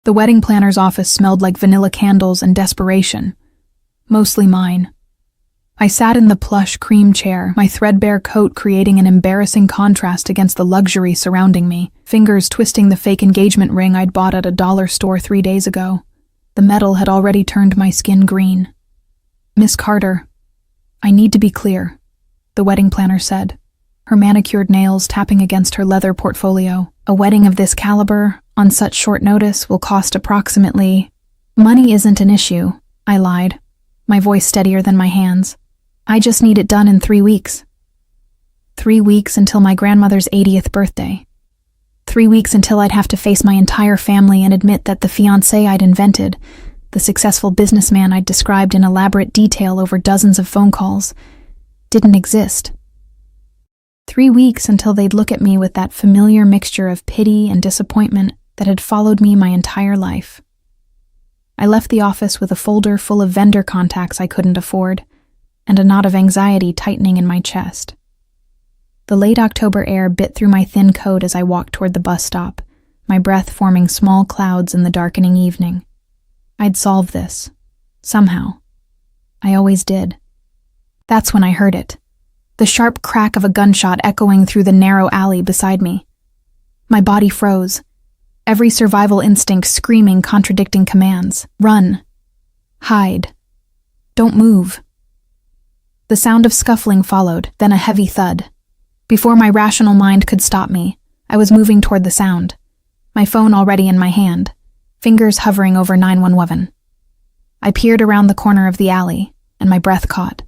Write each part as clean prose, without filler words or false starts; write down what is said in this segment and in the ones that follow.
The wedding planner's office smelled like vanilla candles and desperation. Mostly mine. I sat in the plush cream chair, my threadbare coat creating an embarrassing contrast against the luxury surrounding me, fingers twisting the fake engagement ring I'd bought at a dollar store 3 days ago. The metal had already turned my skin green. "Miss Carter, I need to be clear," the wedding planner said, her manicured nails tapping against her leather portfolio. "A wedding of this caliber, on such short notice, will cost approximately—" "Money isn't an issue," I lied, my voice steadier than my hands. "I just need it done in 3 weeks. 3 weeks until my grandmother's 80th birthday. 3 weeks until I'd have to face my entire family and admit that the fiancé I'd invented, the successful businessman I'd described in elaborate detail over dozens of phone calls, didn't exist. 3 weeks until they'd look at me with that familiar mixture of pity and disappointment that had followed me my entire life. I left the office with a folder full of vendor contacts I couldn't afford, and a knot of anxiety tightening in my chest. The late October air bit through my thin coat as I walked toward the bus stop, my breath forming small clouds in the darkening evening. I'd solve this. Somehow. I always did. That's when I heard it. The sharp crack of a gunshot echoing through the narrow alley beside me. My body froze, every survival instinct screaming contradicting commands. Run. Hide. Don't move. The sound of scuffling followed, then a heavy thud. Before my rational mind could stop me, I was moving toward the sound, my phone already in my hand, fingers hovering over 911. I peered around the corner of the alley, and my breath caught.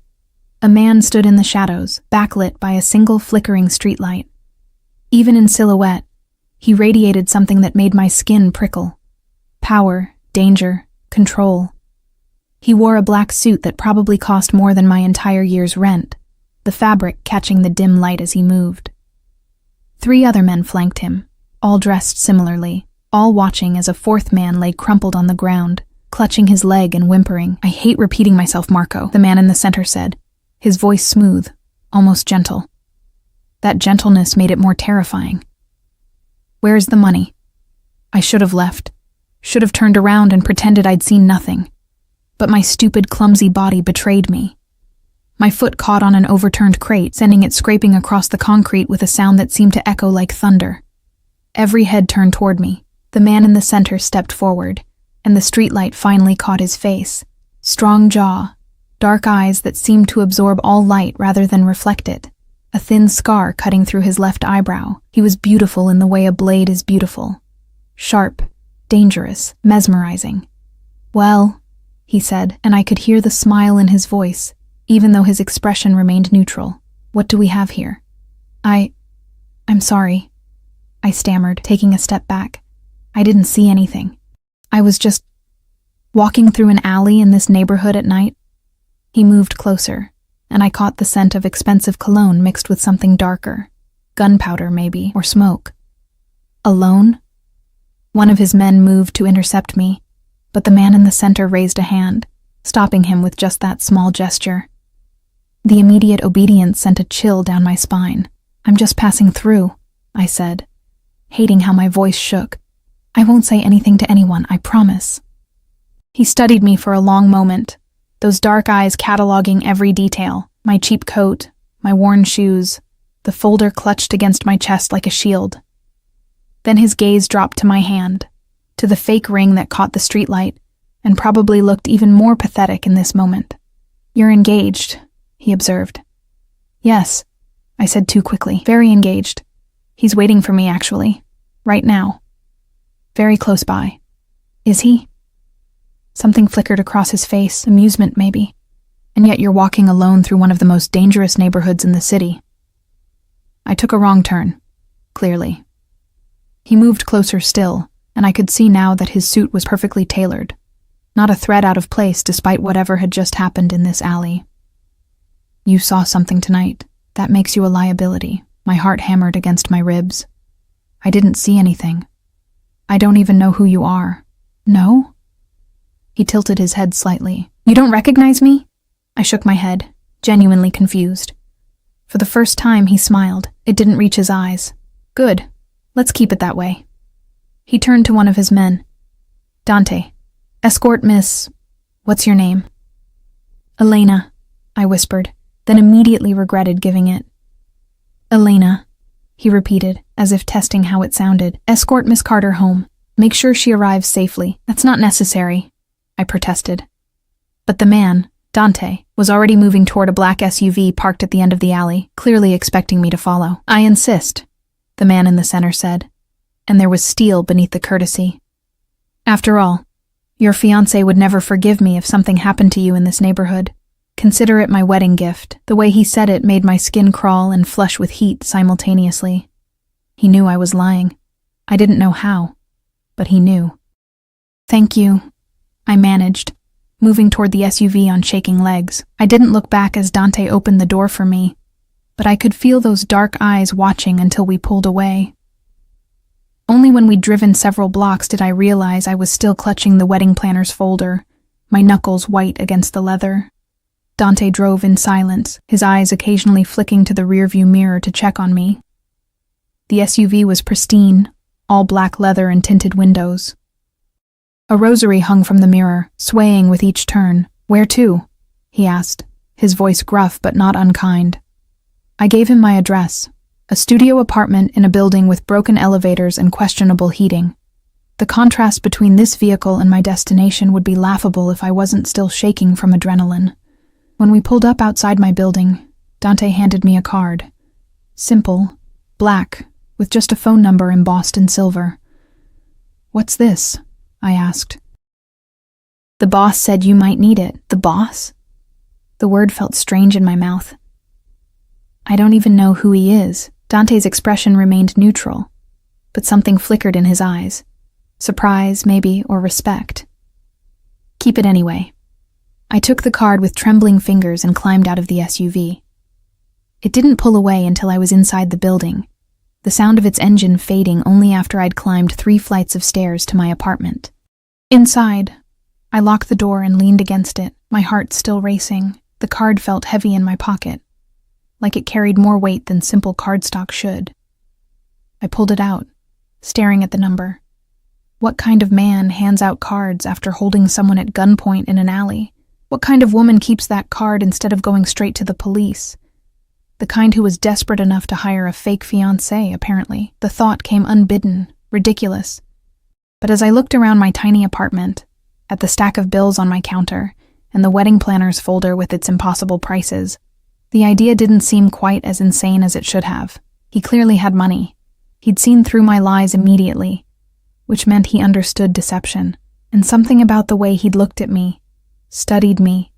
A man stood in the shadows, backlit by a single flickering streetlight. Even in silhouette, he radiated something that made my skin prickle. Power, danger, control. He wore a black suit that probably cost more than my entire year's rent, the fabric catching the dim light as he moved. 3 other men flanked him, all dressed similarly, all watching as a 4th man lay crumpled on the ground, clutching his leg and whimpering. "I hate repeating myself, Marco," the man in the center said, his voice smooth, almost gentle. That gentleness made it more terrifying. "Where's the money?" I should have left, should have turned around and pretended I'd seen nothing. But my stupid, clumsy body betrayed me. My foot caught on an overturned crate, sending it scraping across the concrete with a sound that seemed to echo like thunder. Every head turned toward me. The man in the center stepped forward, and the streetlight finally caught his face. Strong jaw, dark eyes that seemed to absorb all light rather than reflect it. A thin scar cutting through his left eyebrow. He was beautiful in the way a blade is beautiful. Sharp, dangerous, mesmerizing. "Well," he said, and I could hear the smile in his voice, even though his expression remained neutral. "What do we have here?" I'm sorry," I stammered, taking a step back. "I didn't see anything. I was just walking through an alley in this neighborhood at night." He moved closer, and I caught the scent of expensive cologne mixed with something darker. Gunpowder, maybe, or smoke. "Alone?" One of his men moved to intercept me, but the man in the center raised a hand, stopping him with just that small gesture. The immediate obedience sent a chill down my spine. "I'm just passing through," I said, hating how my voice shook. "I won't say anything to anyone, I promise." He studied me for a long moment, those dark eyes cataloging every detail, my cheap coat, my worn shoes, the folder clutched against my chest like a shield. Then his gaze dropped to my hand, to the fake ring that caught the streetlight, and probably looked even more pathetic in this moment. "You're engaged," he observed. "Yes," I said too quickly. "Very engaged. He's waiting for me, actually. Right now. Very close by." "Is he?" Something flickered across his face, amusement maybe. "And yet you're walking alone through one of the most dangerous neighborhoods in the city." I took a wrong turn, clearly. He moved closer still, and I could see now that his suit was perfectly tailored. Not a thread out of place despite whatever had just happened in this alley. "You saw something tonight. That makes you a liability." My heart hammered against my ribs. "I didn't see anything. I don't even know who you are." "No?" He tilted his head slightly. "You don't recognize me?" I shook my head, genuinely confused. For the first time, he smiled. It didn't reach his eyes. "Good. Let's keep it that way." He turned to one of his men. Dante. Escort Miss... What's your name? Elena, I whispered, then immediately regretted giving it. Elena, he repeated, as if testing how it sounded. Escort Miss Carter home. Make sure she arrives safely. That's not necessary, I protested. But the man, Dante, was already moving toward a black SUV parked at the end of the alley, clearly expecting me to follow. I insist, the man in the center said, and there was steel beneath the courtesy. After all, your fiancé would never forgive me if something happened to you in this neighborhood. Consider it my wedding gift. The way he said it made my skin crawl and flush with heat simultaneously. He knew I was lying. I didn't know how, but he knew. Thank you, I managed, moving toward the SUV on shaking legs. I didn't look back as Dante opened the door for me, but I could feel those dark eyes watching until we pulled away. Only when we'd driven several blocks did I realize I was still clutching the wedding planner's folder, my knuckles white against the leather. Dante drove in silence, his eyes occasionally flicking to the rearview mirror to check on me. The SUV was pristine, all black leather and tinted windows. A rosary hung from the mirror, swaying with each turn. Where to? He asked, his voice gruff but not unkind. I gave him my address, a studio apartment in a building with broken elevators and questionable heating. The contrast between this vehicle and my destination would be laughable if I wasn't still shaking from adrenaline. When we pulled up outside my building, Dante handed me a card. Simple, black, with just a phone number embossed in silver. What's this? I asked. The boss said you might need it. The boss? The word felt strange in my mouth. I don't even know who he is. Dante's expression remained neutral, but something flickered in his eyes. Surprise, maybe, or respect. Keep it anyway. I took the card with trembling fingers and climbed out of the SUV. It didn't pull away until I was inside the building, the sound of its engine fading only after I'd climbed 3 flights of stairs to my apartment. Inside, I locked the door and leaned against it, my heart still racing. The card felt heavy in my pocket, like it carried more weight than simple cardstock should. I pulled it out, staring at the number. What kind of man hands out cards after holding someone at gunpoint in an alley? What kind of woman keeps that card instead of going straight to the police? The kind who was desperate enough to hire a fake fiancé, apparently. The thought came unbidden, ridiculous. But as I looked around my tiny apartment, at the stack of bills on my counter, and the wedding planner's folder with its impossible prices, the idea didn't seem quite as insane as it should have. He clearly had money. He'd seen through my lies immediately, which meant he understood deception, and something about the way he'd looked at me, studied me,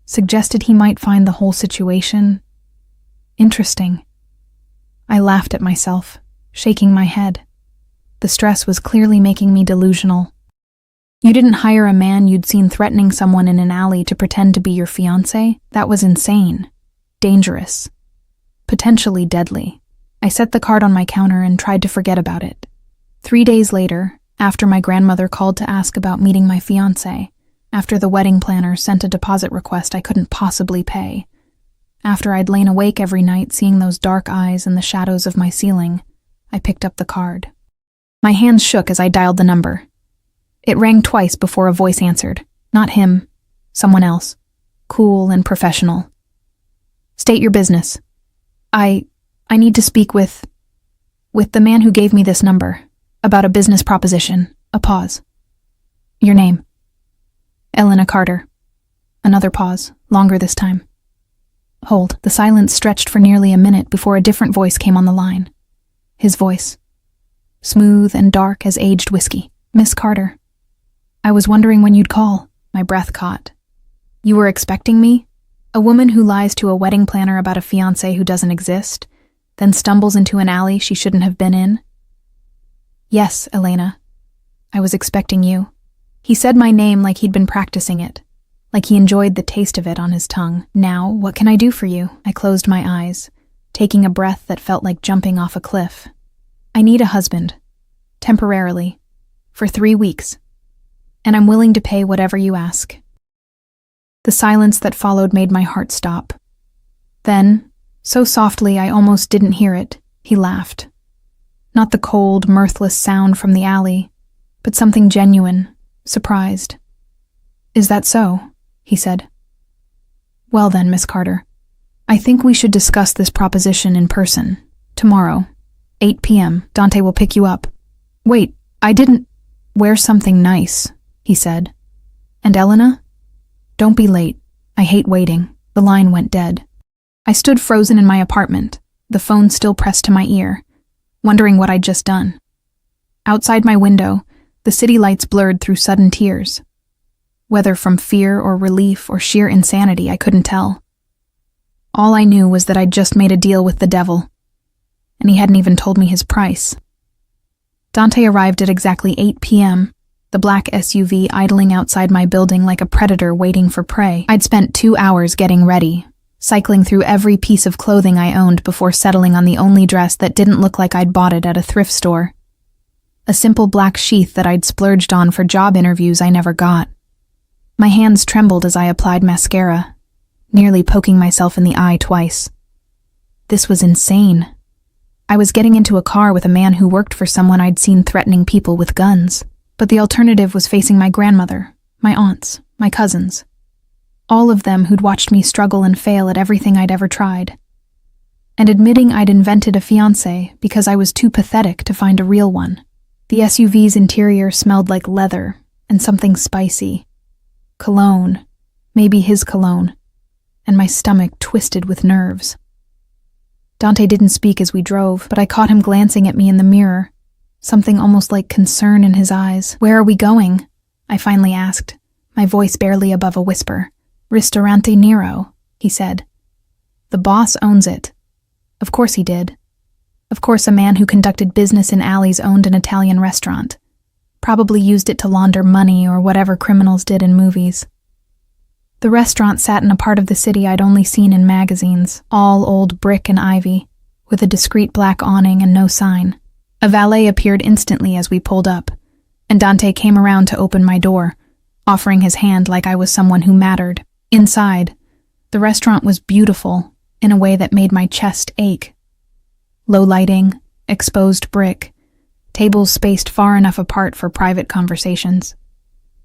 suggested he might find the whole situation interesting. I laughed at myself, shaking my head. The stress was clearly making me delusional. You didn't hire a man you'd seen threatening someone in an alley to pretend to be your fiancé? That was insane. Dangerous. Potentially deadly. I set the card on my counter and tried to forget about it. 3 days later, after my grandmother called to ask about meeting my fiancé, after the wedding planner sent a deposit request I couldn't possibly pay, after I'd lain awake every night seeing those dark eyes in the shadows of my ceiling, I picked up the card. My hands shook as I dialed the number. It rang twice before a voice answered. Not him. Someone else. Cool and professional. State your business. I need to speak with the man who gave me this number, about a business proposition. A pause. Your name? Elena Carter. Another pause, longer this time. Hold. The silence stretched for nearly a minute before a different voice came on the line. His voice. Smooth and dark as aged whiskey. Miss Carter. I was wondering when you'd call. My breath caught. You were expecting me? A woman who lies to a wedding planner about a fiancé who doesn't exist, then stumbles into an alley she shouldn't have been in? Yes, Elena. I was expecting you. He said my name like he'd been practicing it, like he enjoyed the taste of it on his tongue. Now, what can I do for you? I closed my eyes, taking a breath that felt like jumping off a cliff. I need a husband. Temporarily. For 3 weeks. And I'm willing to pay whatever you ask. The silence that followed made my heart stop. Then, so softly I almost didn't hear it, he laughed. Not the cold, mirthless sound from the alley, but something genuine, surprised. "Is that so?" he said. "Well then, Miss Carter, I think we should discuss this proposition in person. Tomorrow, 8 p.m., Dante will pick you up." "Wait, I didn't—" "Wear something nice," he said. "And Elena? Don't be late. I hate waiting." The line went dead. I stood frozen in my apartment, the phone still pressed to my ear, wondering what I'd just done. Outside my window, the city lights blurred through sudden tears. Whether from fear or relief or sheer insanity, I couldn't tell. All I knew was that I'd just made a deal with the devil, and he hadn't even told me his price. Dante arrived at exactly 8 p.m., the black SUV idling outside my building like a predator waiting for prey. I'd spent 2 hours getting ready, cycling through every piece of clothing I owned before settling on the only dress that didn't look like I'd bought it at a thrift store. A simple black sheath that I'd splurged on for job interviews I never got. My hands trembled as I applied mascara, nearly poking myself in the eye twice. This was insane. I was getting into a car with a man who worked for someone I'd seen threatening people with guns. But the alternative was facing my grandmother, my aunts, my cousins. All of them who'd watched me struggle and fail at everything I'd ever tried. And admitting I'd invented a fiancé because I was too pathetic to find a real one. The SUV's interior smelled like leather and something spicy. Cologne, maybe his cologne, and my stomach twisted with nerves. Dante didn't speak as we drove, but I caught him glancing at me in the mirror, something almost like concern in his eyes. "Where are we going?" I finally asked, my voice barely above a whisper. "Ristorante Nero," he said. "The boss owns it." Of course he did. Of course a man who conducted business in alleys owned an Italian restaurant. Probably used it to launder money or whatever criminals did in movies. The restaurant sat in a part of the city I'd only seen in magazines, all old brick and ivy, with a discreet black awning and no sign. A valet appeared instantly as we pulled up, and Dante came around to open my door, offering his hand like I was someone who mattered. Inside, the restaurant was beautiful in a way that made my chest ache. Low lighting, exposed brick, tables spaced far enough apart for private conversations.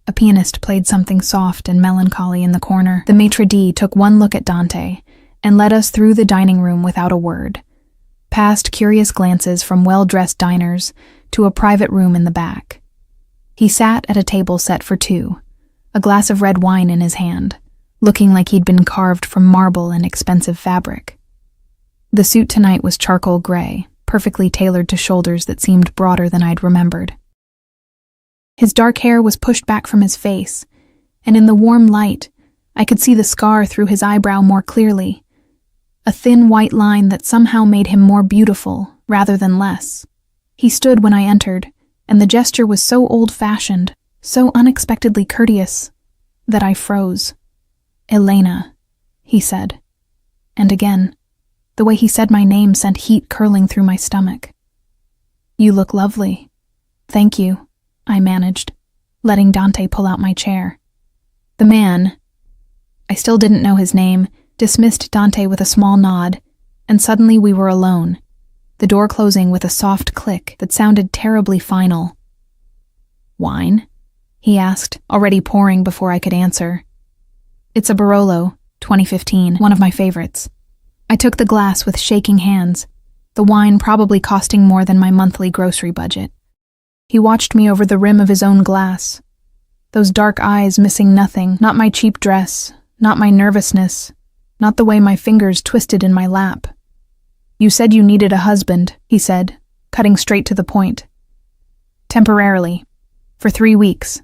A pianist played something soft and melancholy in the corner. The maitre d' took one look at Dante and led us through the dining room without a word, past curious glances from well-dressed diners to a private room in the back. He sat at a table set for two, a glass of red wine in his hand, looking like he'd been carved from marble and expensive fabric. The suit tonight was charcoal gray, perfectly tailored to shoulders that seemed broader than I'd remembered. His dark hair was pushed back from his face, and in the warm light, I could see the scar through his eyebrow more clearly, a thin white line that somehow made him more beautiful rather than less. He stood when I entered, and the gesture was so old-fashioned, so unexpectedly courteous, that I froze. "Elena," he said. And again, the way he said my name sent heat curling through my stomach. "You look lovely." "Thank you," I managed, letting Dante pull out my chair. The man, I still didn't know his name, dismissed Dante with a small nod, and suddenly we were alone, the door closing with a soft click that sounded terribly final. "Wine?" he asked, already pouring before I could answer. "It's a Barolo, 2015, one of my favorites." I took the glass with shaking hands, the wine probably costing more than my monthly grocery budget. He watched me over the rim of his own glass, those dark eyes missing nothing, not my cheap dress, not my nervousness, not the way my fingers twisted in my lap. "You said you needed a husband," he said, cutting straight to the point. "Temporarily. For 3 weeks.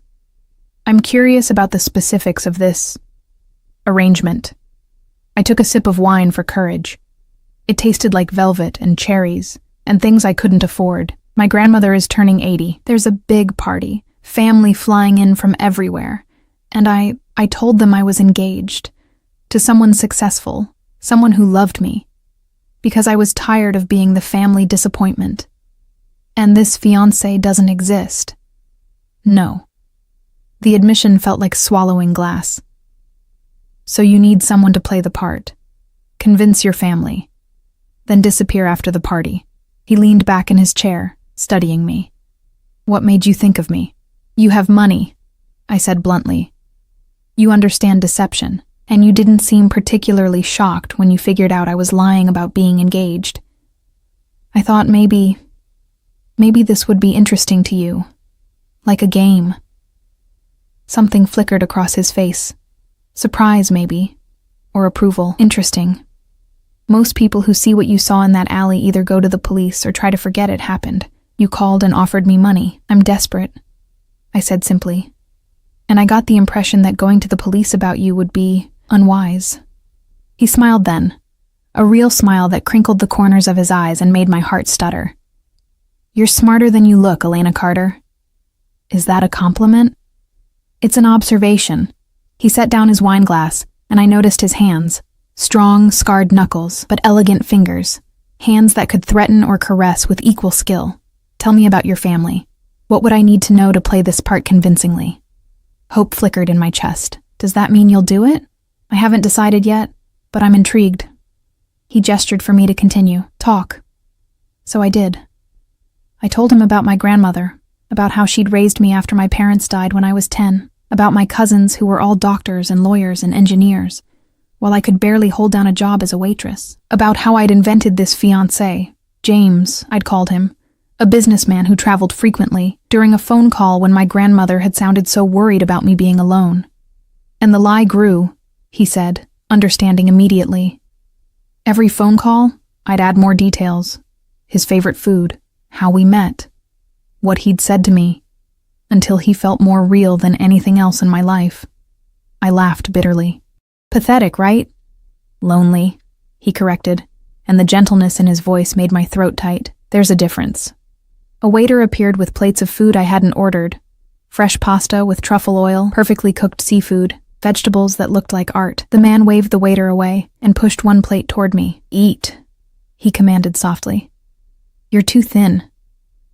I'm curious about the specifics of this arrangement." I took a sip of wine for courage. It tasted like velvet and cherries, and things I couldn't afford. My grandmother is turning 80. There's a big party, family flying in from everywhere, and I told them I was engaged. To someone successful, someone who loved me, because I was tired of being the family disappointment. And this fiancé doesn't exist. No. The admission felt like swallowing glass. "So you need someone to play the part. Convince your family. Then disappear after the party." He leaned back in his chair, studying me. "What made you think of me?" "You have money. I said bluntly. You understand deception, and you didn't seem particularly shocked when you figured out I was lying about being engaged. I thought maybe this would be interesting to you, like a game. Something flickered across his face. Surprise, maybe, or approval. Interesting. Most people who see what you saw in that alley either go to the police or try to forget it happened. You called and offered me money. I'm desperate, I said simply. And I got the impression that going to the police about you would be unwise. He smiled then, a real smile that crinkled the corners of his eyes and made my heart stutter. You're smarter than you look, Elena Carter. Is that a compliment? It's an observation. He set down his wine glass, and I noticed his hands. Strong, scarred knuckles, but elegant fingers. Hands that could threaten or caress with equal skill. Tell me about your family. What would I need to know to play this part convincingly? Hope flickered in my chest. Does that mean you'll do it? I haven't decided yet, but I'm intrigued. He gestured for me to continue. Talk. So I did. I told him about my grandmother, about how she'd raised me after my parents died when I was 10, about my cousins who were all doctors and lawyers and engineers, while I could barely hold down a job as a waitress, about how I'd invented this fiancé, James, I'd called him, a businessman who traveled frequently, during a phone call when my grandmother had sounded so worried about me being alone. And the lie grew, he said, understanding immediately. Every phone call, I'd add more details. His favorite food, how we met, what he'd said to me, until he felt more real than anything else in my life. I laughed bitterly. Pathetic, right? Lonely, he corrected, and the gentleness in his voice made my throat tight. There's a difference. A waiter appeared with plates of food I hadn't ordered. Fresh pasta with truffle oil, perfectly cooked seafood, vegetables that looked like art. The man waved the waiter away and pushed one plate toward me. Eat, he commanded softly. You're too thin.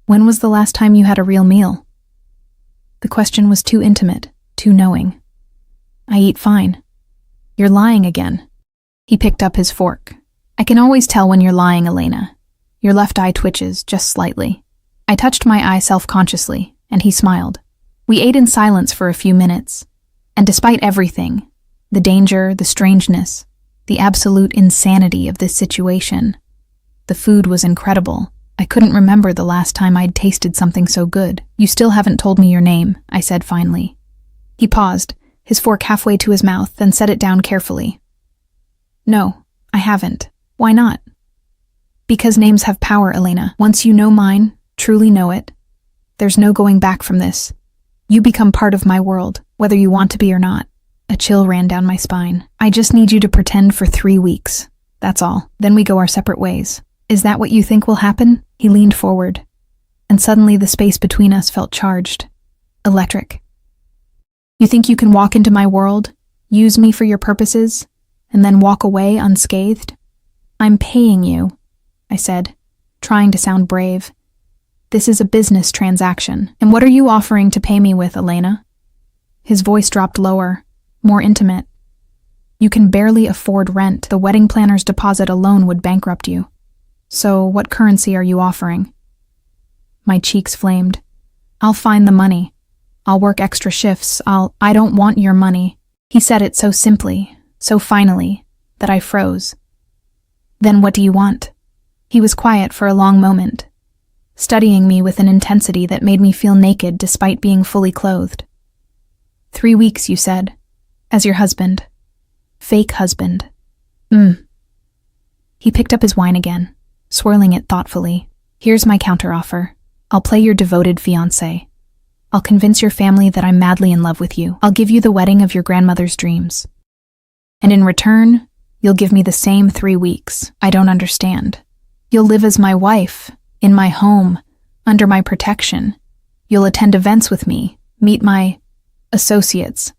When was the last time you had a real meal? The question was too intimate, too knowing. I eat fine. You're lying again. He picked up his fork. I can always tell when you're lying, Elena. Your left eye twitches, just slightly. I touched my eye self-consciously, and he smiled. We ate in silence for a few minutes, and despite everything, the danger, the strangeness, the absolute insanity of this situation, the food was incredible. I couldn't remember the last time I'd tasted something so good. You still haven't told me your name, I said finally. He paused, his fork halfway to his mouth, then set it down carefully. No, I haven't. Why not? Because names have power, Elena. Once you know mine, truly know it, there's no going back from this. You become part of my world, whether you want to be or not. A chill ran down my spine. I just need you to pretend for 3 weeks. That's all. Then we go our separate ways. Is that what you think will happen? He leaned forward, and suddenly the space between us felt charged. Electric. You think you can walk into my world, use me for your purposes, and then walk away unscathed? I'm paying you, I said, trying to sound brave. This is a business transaction. And what are you offering to pay me with, Elena? His voice dropped lower, more intimate. You can barely afford rent. The wedding planner's deposit alone would bankrupt you. So what currency are you offering? My cheeks flamed. I'll find the money. I'll work extra shifts. I don't want your money. He said it so simply, so finally, that I froze. Then what do you want? He was quiet for a long moment, studying me with an intensity that made me feel naked despite being fully clothed. 3 weeks, you said, as your husband. Fake husband. He picked up his wine again, swirling it thoughtfully. Here's my counteroffer. I'll play your devoted fiancé. I'll convince your family that I'm madly in love with you. I'll give you the wedding of your grandmother's dreams. And in return, you'll give me the same 3 weeks. I don't understand. You'll live as my wife, in my home, under my protection. You'll attend events with me, meet my associates.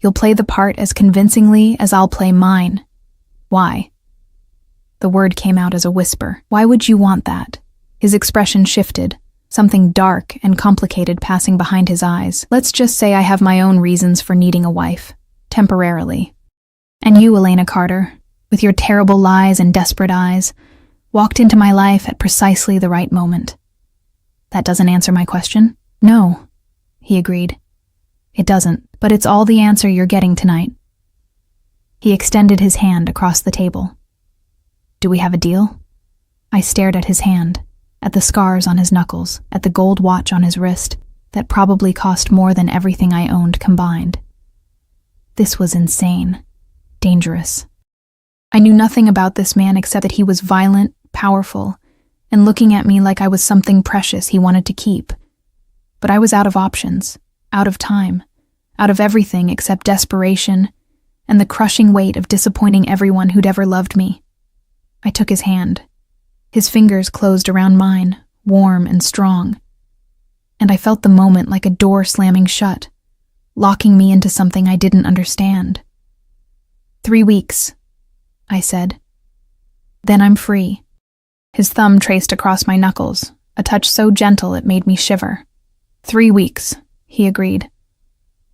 You'll play the part as convincingly as I'll play mine. Why? The word came out as a whisper. Why would you want that? His expression shifted, something dark and complicated passing behind his eyes. Let's just say I have my own reasons for needing a wife, temporarily. And you, Elena Carter, with your terrible lies and desperate eyes, walked into my life at precisely the right moment. That doesn't answer my question? No, he agreed. It doesn't, but it's all the answer you're getting tonight. He extended his hand across the table. Do we have a deal? I stared at his hand, at the scars on his knuckles, at the gold watch on his wrist that probably cost more than everything I owned combined. This was insane, dangerous. I knew nothing about this man except that he was violent, powerful, and looking at me like I was something precious he wanted to keep. But I was out of options, out of time, out of everything except desperation and the crushing weight of disappointing everyone who'd ever loved me. I took his hand. His fingers closed around mine, warm and strong. And I felt the moment like a door slamming shut, locking me into something I didn't understand. 3 weeks, I said. Then I'm free. His thumb traced across my knuckles, a touch so gentle it made me shiver. 3 weeks, he agreed.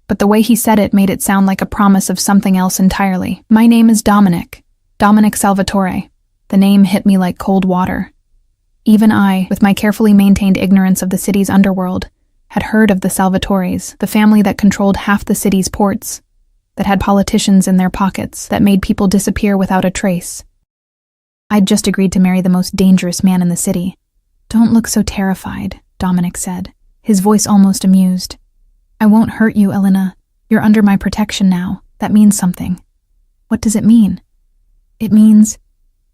But the way he said it made it sound like a promise of something else entirely. My name is Dominic Salvatore. The name hit me like cold water. Even I, with my carefully maintained ignorance of the city's underworld, had heard of the Salvatores, the family that controlled half the city's ports, that had politicians in their pockets, that made people disappear without a trace. I'd just agreed to marry the most dangerous man in the city. Don't look so terrified, Dominic said, his voice almost amused. I won't hurt you, Elena. You're under my protection now. That means something. What does it mean? It means,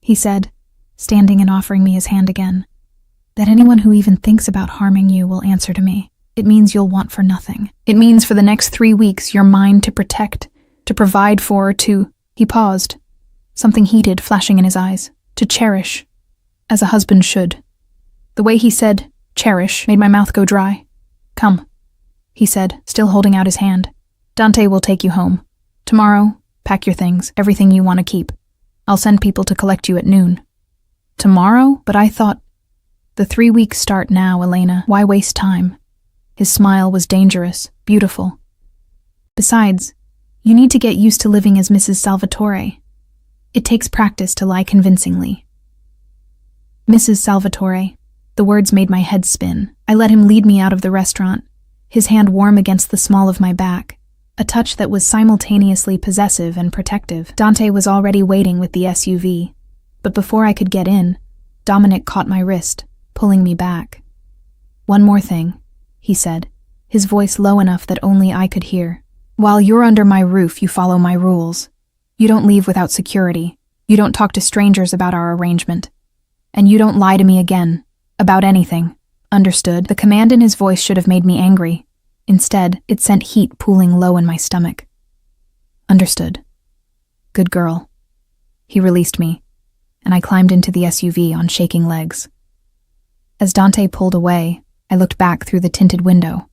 he said, standing and offering me his hand again, that anyone who even thinks about harming you will answer to me. It means you'll want for nothing. It means for the next 3 weeks you're mine to protect, to provide for, to... He paused, something heated flashing in his eyes. To cherish, as a husband should. The way he said, cherish, made my mouth go dry. Come, he said, still holding out his hand. Dante will take you home. Tomorrow, pack your things, everything you want to keep. I'll send people to collect you at noon. Tomorrow? But I thought... The 3 weeks start now, Elena. Why waste time? His smile was dangerous, beautiful. Besides, you need to get used to living as Mrs. Salvatore. It takes practice to lie convincingly. Mrs. Salvatore. The words made my head spin. I let him lead me out of the restaurant, his hand warm against the small of my back, a touch that was simultaneously possessive and protective. Dante was already waiting with the SUV, but before I could get in, Dominic caught my wrist, pulling me back. One more thing, he said, his voice low enough that only I could hear. While you're under my roof, you follow my rules. You don't leave without security. You don't talk to strangers about our arrangement. And you don't lie to me again, about anything. Understood? The command in his voice should have made me angry. Instead, it sent heat pooling low in my stomach. Understood. Good girl. He released me, and I climbed into the SUV on shaking legs. As Dante pulled away, I looked back through the tinted window.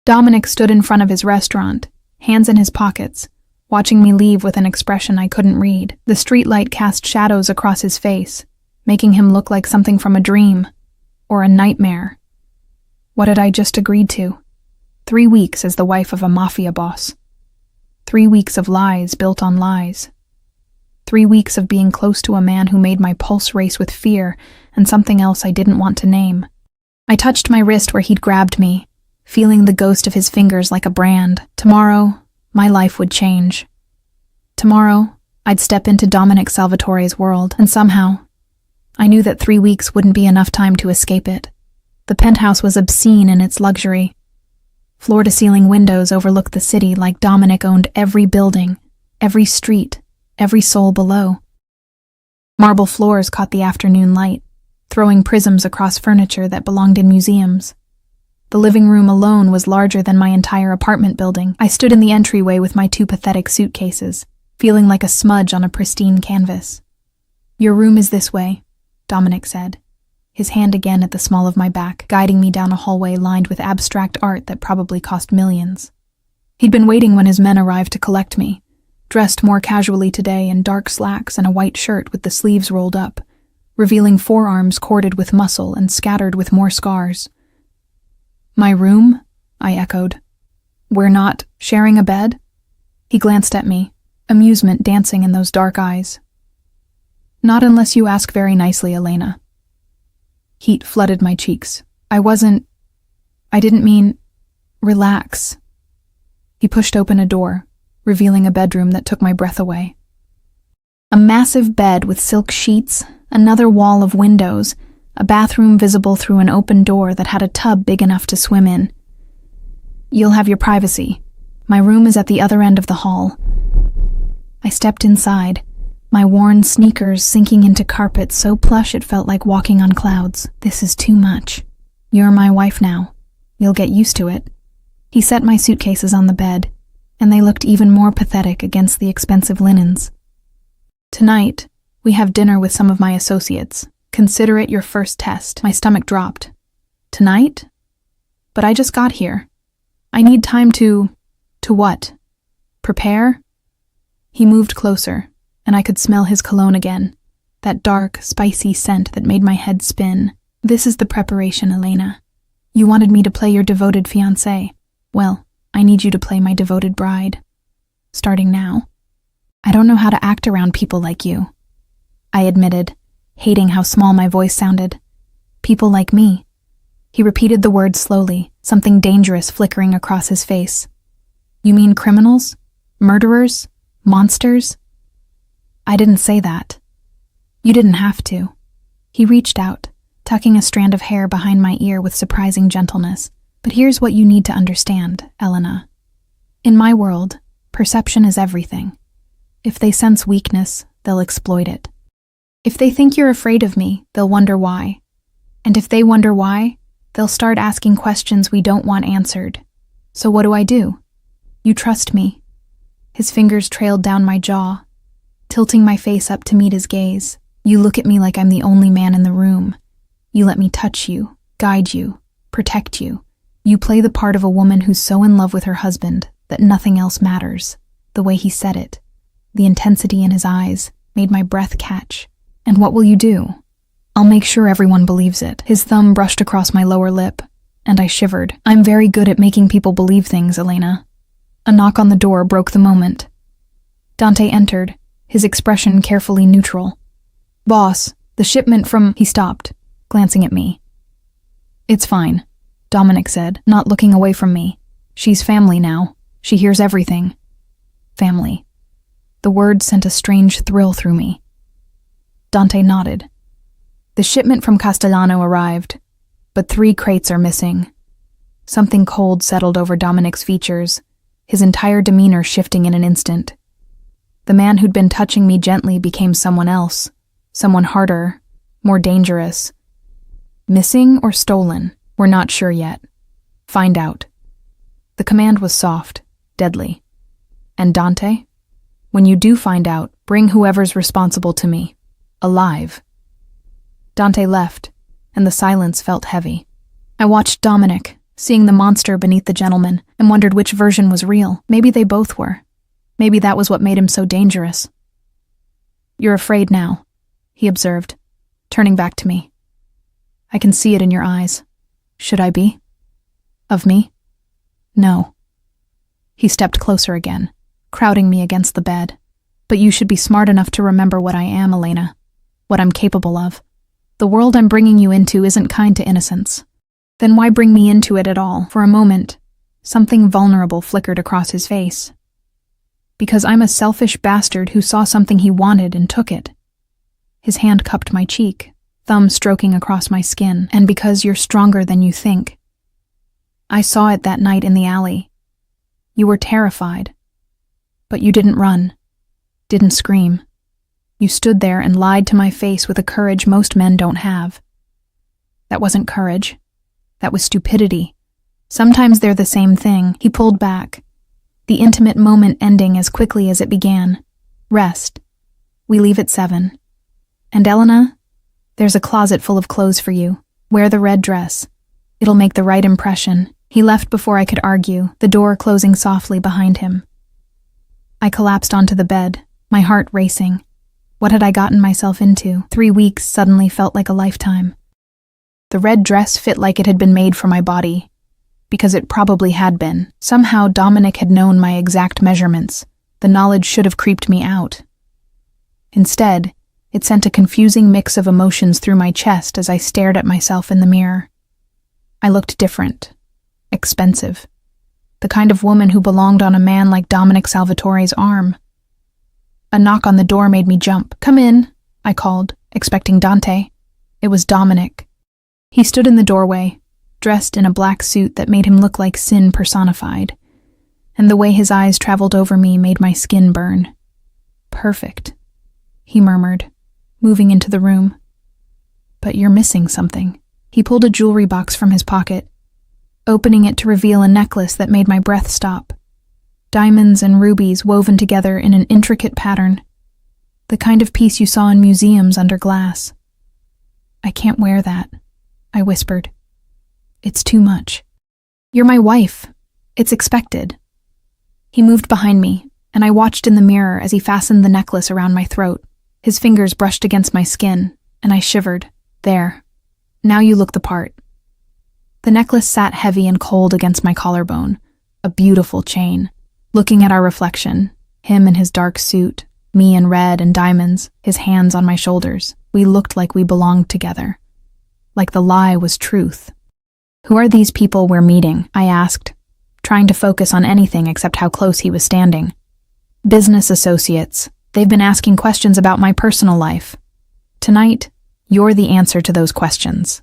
Dominic stood in front of his restaurant, hands in his pockets, watching me leave with an expression I couldn't read. The streetlight cast shadows across his face, making him look like something from a dream, or a nightmare. What had I just agreed to? 3 weeks as the wife of a Mafia boss. 3 weeks of lies built on lies. 3 weeks of being close to a man who made my pulse race with fear and something else I didn't want to name. I touched my wrist where he'd grabbed me, feeling the ghost of his fingers like a brand. Tomorrow, my life would change. Tomorrow, I'd step into Dominic Salvatore's world, and somehow, I knew that 3 weeks wouldn't be enough time to escape it. The penthouse was obscene in its luxury. Floor-to-ceiling windows overlooked the city like Dominic owned every building, every street, every soul below. Marble floors caught the afternoon light, throwing prisms across furniture that belonged in museums. The living room alone was larger than my entire apartment building. I stood in the entryway with my 2 pathetic suitcases, feeling like a smudge on a pristine canvas. Your room is this way, Dominic said, his hand again at the small of my back, guiding me down a hallway lined with abstract art that probably cost millions. He'd been waiting when his men arrived to collect me, dressed more casually today in dark slacks and a white shirt with the sleeves rolled up, revealing forearms corded with muscle and scattered with more scars. My room? I echoed. We're not sharing a bed? He glanced at me, amusement dancing in those dark eyes. Not unless you ask very nicely, Elena. Heat flooded my cheeks. I didn't mean... Relax, He pushed open a door, revealing a bedroom that took my breath away. A massive bed with silk sheets, another wall of windows, a bathroom visible through an open door that had a tub big enough to swim in. "You'll have your privacy. My room is at the other end of the hall." I stepped inside, my worn sneakers sinking into carpet so plush it felt like walking on clouds. "This is too much. You're my wife now. You'll get used to it." He set my suitcases on the bed, and they looked even more pathetic against the expensive linens. "Tonight, we have dinner with some of my associates. Consider it your first test." My stomach dropped. "Tonight? But I just got here. I need time to what? Prepare?" He moved closer, and I could smell his cologne again, that dark, spicy scent that made my head spin. "This is the preparation, Elena. You wanted me to play your devoted fiancée. Well, I need you to play my devoted bride. Starting now." "I don't know how to act around people like you," I admitted, hating how small my voice sounded. "People like me." He repeated the word slowly, something dangerous flickering across his face. "You mean criminals? Murderers? Monsters?" "I didn't say that." "You didn't have to." He reached out, tucking a strand of hair behind my ear with surprising gentleness. "But here's what you need to understand, Elena. In my world, perception is everything. If they sense weakness, they'll exploit it. If they think you're afraid of me, they'll wonder why. And if they wonder why, they'll start asking questions we don't want answered. So what do? You trust me." His fingers trailed down my jaw, tilting my face up to meet his gaze. "You look at me like I'm the only man in the room. You let me touch you, guide you, protect you. You play the part of a woman who's so in love with her husband that nothing else matters." The way he said it, the intensity in his eyes, made my breath catch. "And what will you do?" "I'll make sure everyone believes it." His thumb brushed across my lower lip, and I shivered. "I'm very good at making people believe things, Elena." A knock on the door broke the moment. Dante entered, his expression carefully neutral. "Boss, the shipment from—" He stopped, glancing at me. "It's fine," Dominic said, not looking away from me. "She's family now. She hears everything." Family. The word sent a strange thrill through me. Dante nodded. "The shipment from Castellano arrived, but 3 crates are missing." Something cold settled over Dominic's features, his entire demeanor shifting in an instant. The man who'd been touching me gently became someone else, someone harder, more dangerous. "Missing or stolen? We're not sure yet. Find out." The command was soft, deadly. "And Dante? When you do find out, bring whoever's responsible to me. Alive." Dante left, and the silence felt heavy. I watched Dominic, seeing the monster beneath the gentleman, and wondered which version was real. Maybe they both were. Maybe that was what made him so dangerous. "You're afraid now," he observed, turning back to me. "I can see it in your eyes. Should I be? Of me? No." He stepped closer again, crowding me against the bed. "But you should be smart enough to remember what I am, Elena. What I'm capable of. The world I'm bringing you into isn't kind to innocence. Then why bring me into it at all?" For a moment, something vulnerable flickered across his face. "Because I'm a selfish bastard who saw something he wanted and took it." His hand cupped my cheek, thumb stroking across my skin. "And because you're stronger than you think. I saw it that night in the alley. You were terrified. But you didn't run, didn't scream. You stood there and lied to my face with a courage most men don't have. That wasn't courage. That was stupidity. Sometimes they're the same thing." He pulled back, the intimate moment ending as quickly as it began. "Rest. We leave at 7. And Elena, there's a closet full of clothes for you. Wear the red dress. It'll make the right impression." He left before I could argue, the door closing softly behind him. I collapsed onto the bed, my heart racing. What had I gotten myself into? 3 weeks suddenly felt like a lifetime. The red dress fit like it had been made for my body, because it probably had been. Somehow Dominic had known my exact measurements. The knowledge should have creeped me out. Instead, it sent a confusing mix of emotions through my chest as I stared at myself in the mirror. I looked different, expensive. the kind of woman who belonged on a man like Dominic Salvatore's arm. A knock on the door made me jump. "Come in," I called, expecting Dante. It was Dominic. He stood in the doorway, dressed in a black suit that made him look like sin personified, and the way his eyes traveled over me made my skin burn. "Perfect," he murmured, moving into the room. "But you're missing something." He pulled a jewelry box from his pocket, opening it to reveal a necklace that made my breath stop. Diamonds and rubies woven together in an intricate pattern, the kind of piece you saw in museums under glass. "I can't wear that," I whispered. "It's too much." "You're my wife. It's expected." He moved behind me, and I watched in the mirror as he fastened the necklace around my throat. His fingers brushed against my skin, and I shivered. "There. Now you look the part." The necklace sat heavy and cold against my collarbone, a beautiful chain. Looking at our reflection, him in his dark suit, me in red and diamonds, his hands on my shoulders, we looked like we belonged together. Like the lie was truth. "Who are these people we're meeting?" I asked, trying to focus on anything except how close he was standing. "Business associates. They've been asking questions about my personal life. Tonight, you're the answer to those questions."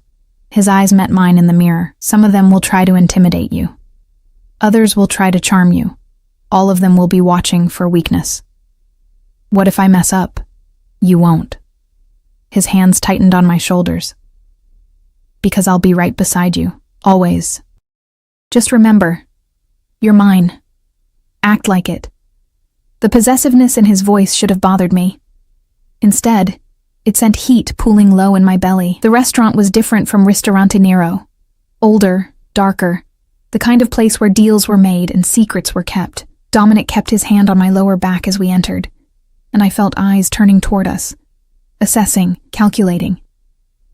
His eyes met mine in the mirror. "Some of them will try to intimidate you. Others will try to charm you. All of them will be watching for weakness. What if I mess up? You won't." His hands tightened on my shoulders. "Because I'll be right beside you, always. Just remember, you're mine. Act like it." The possessiveness in his voice should have bothered me. Instead, it sent heat pooling low in my belly. The restaurant was different from Ristorante Nero. Older, darker, the kind of place where deals were made and secrets were kept. Dominic kept his hand on my lower back as we entered, and I felt eyes turning toward us, assessing, calculating.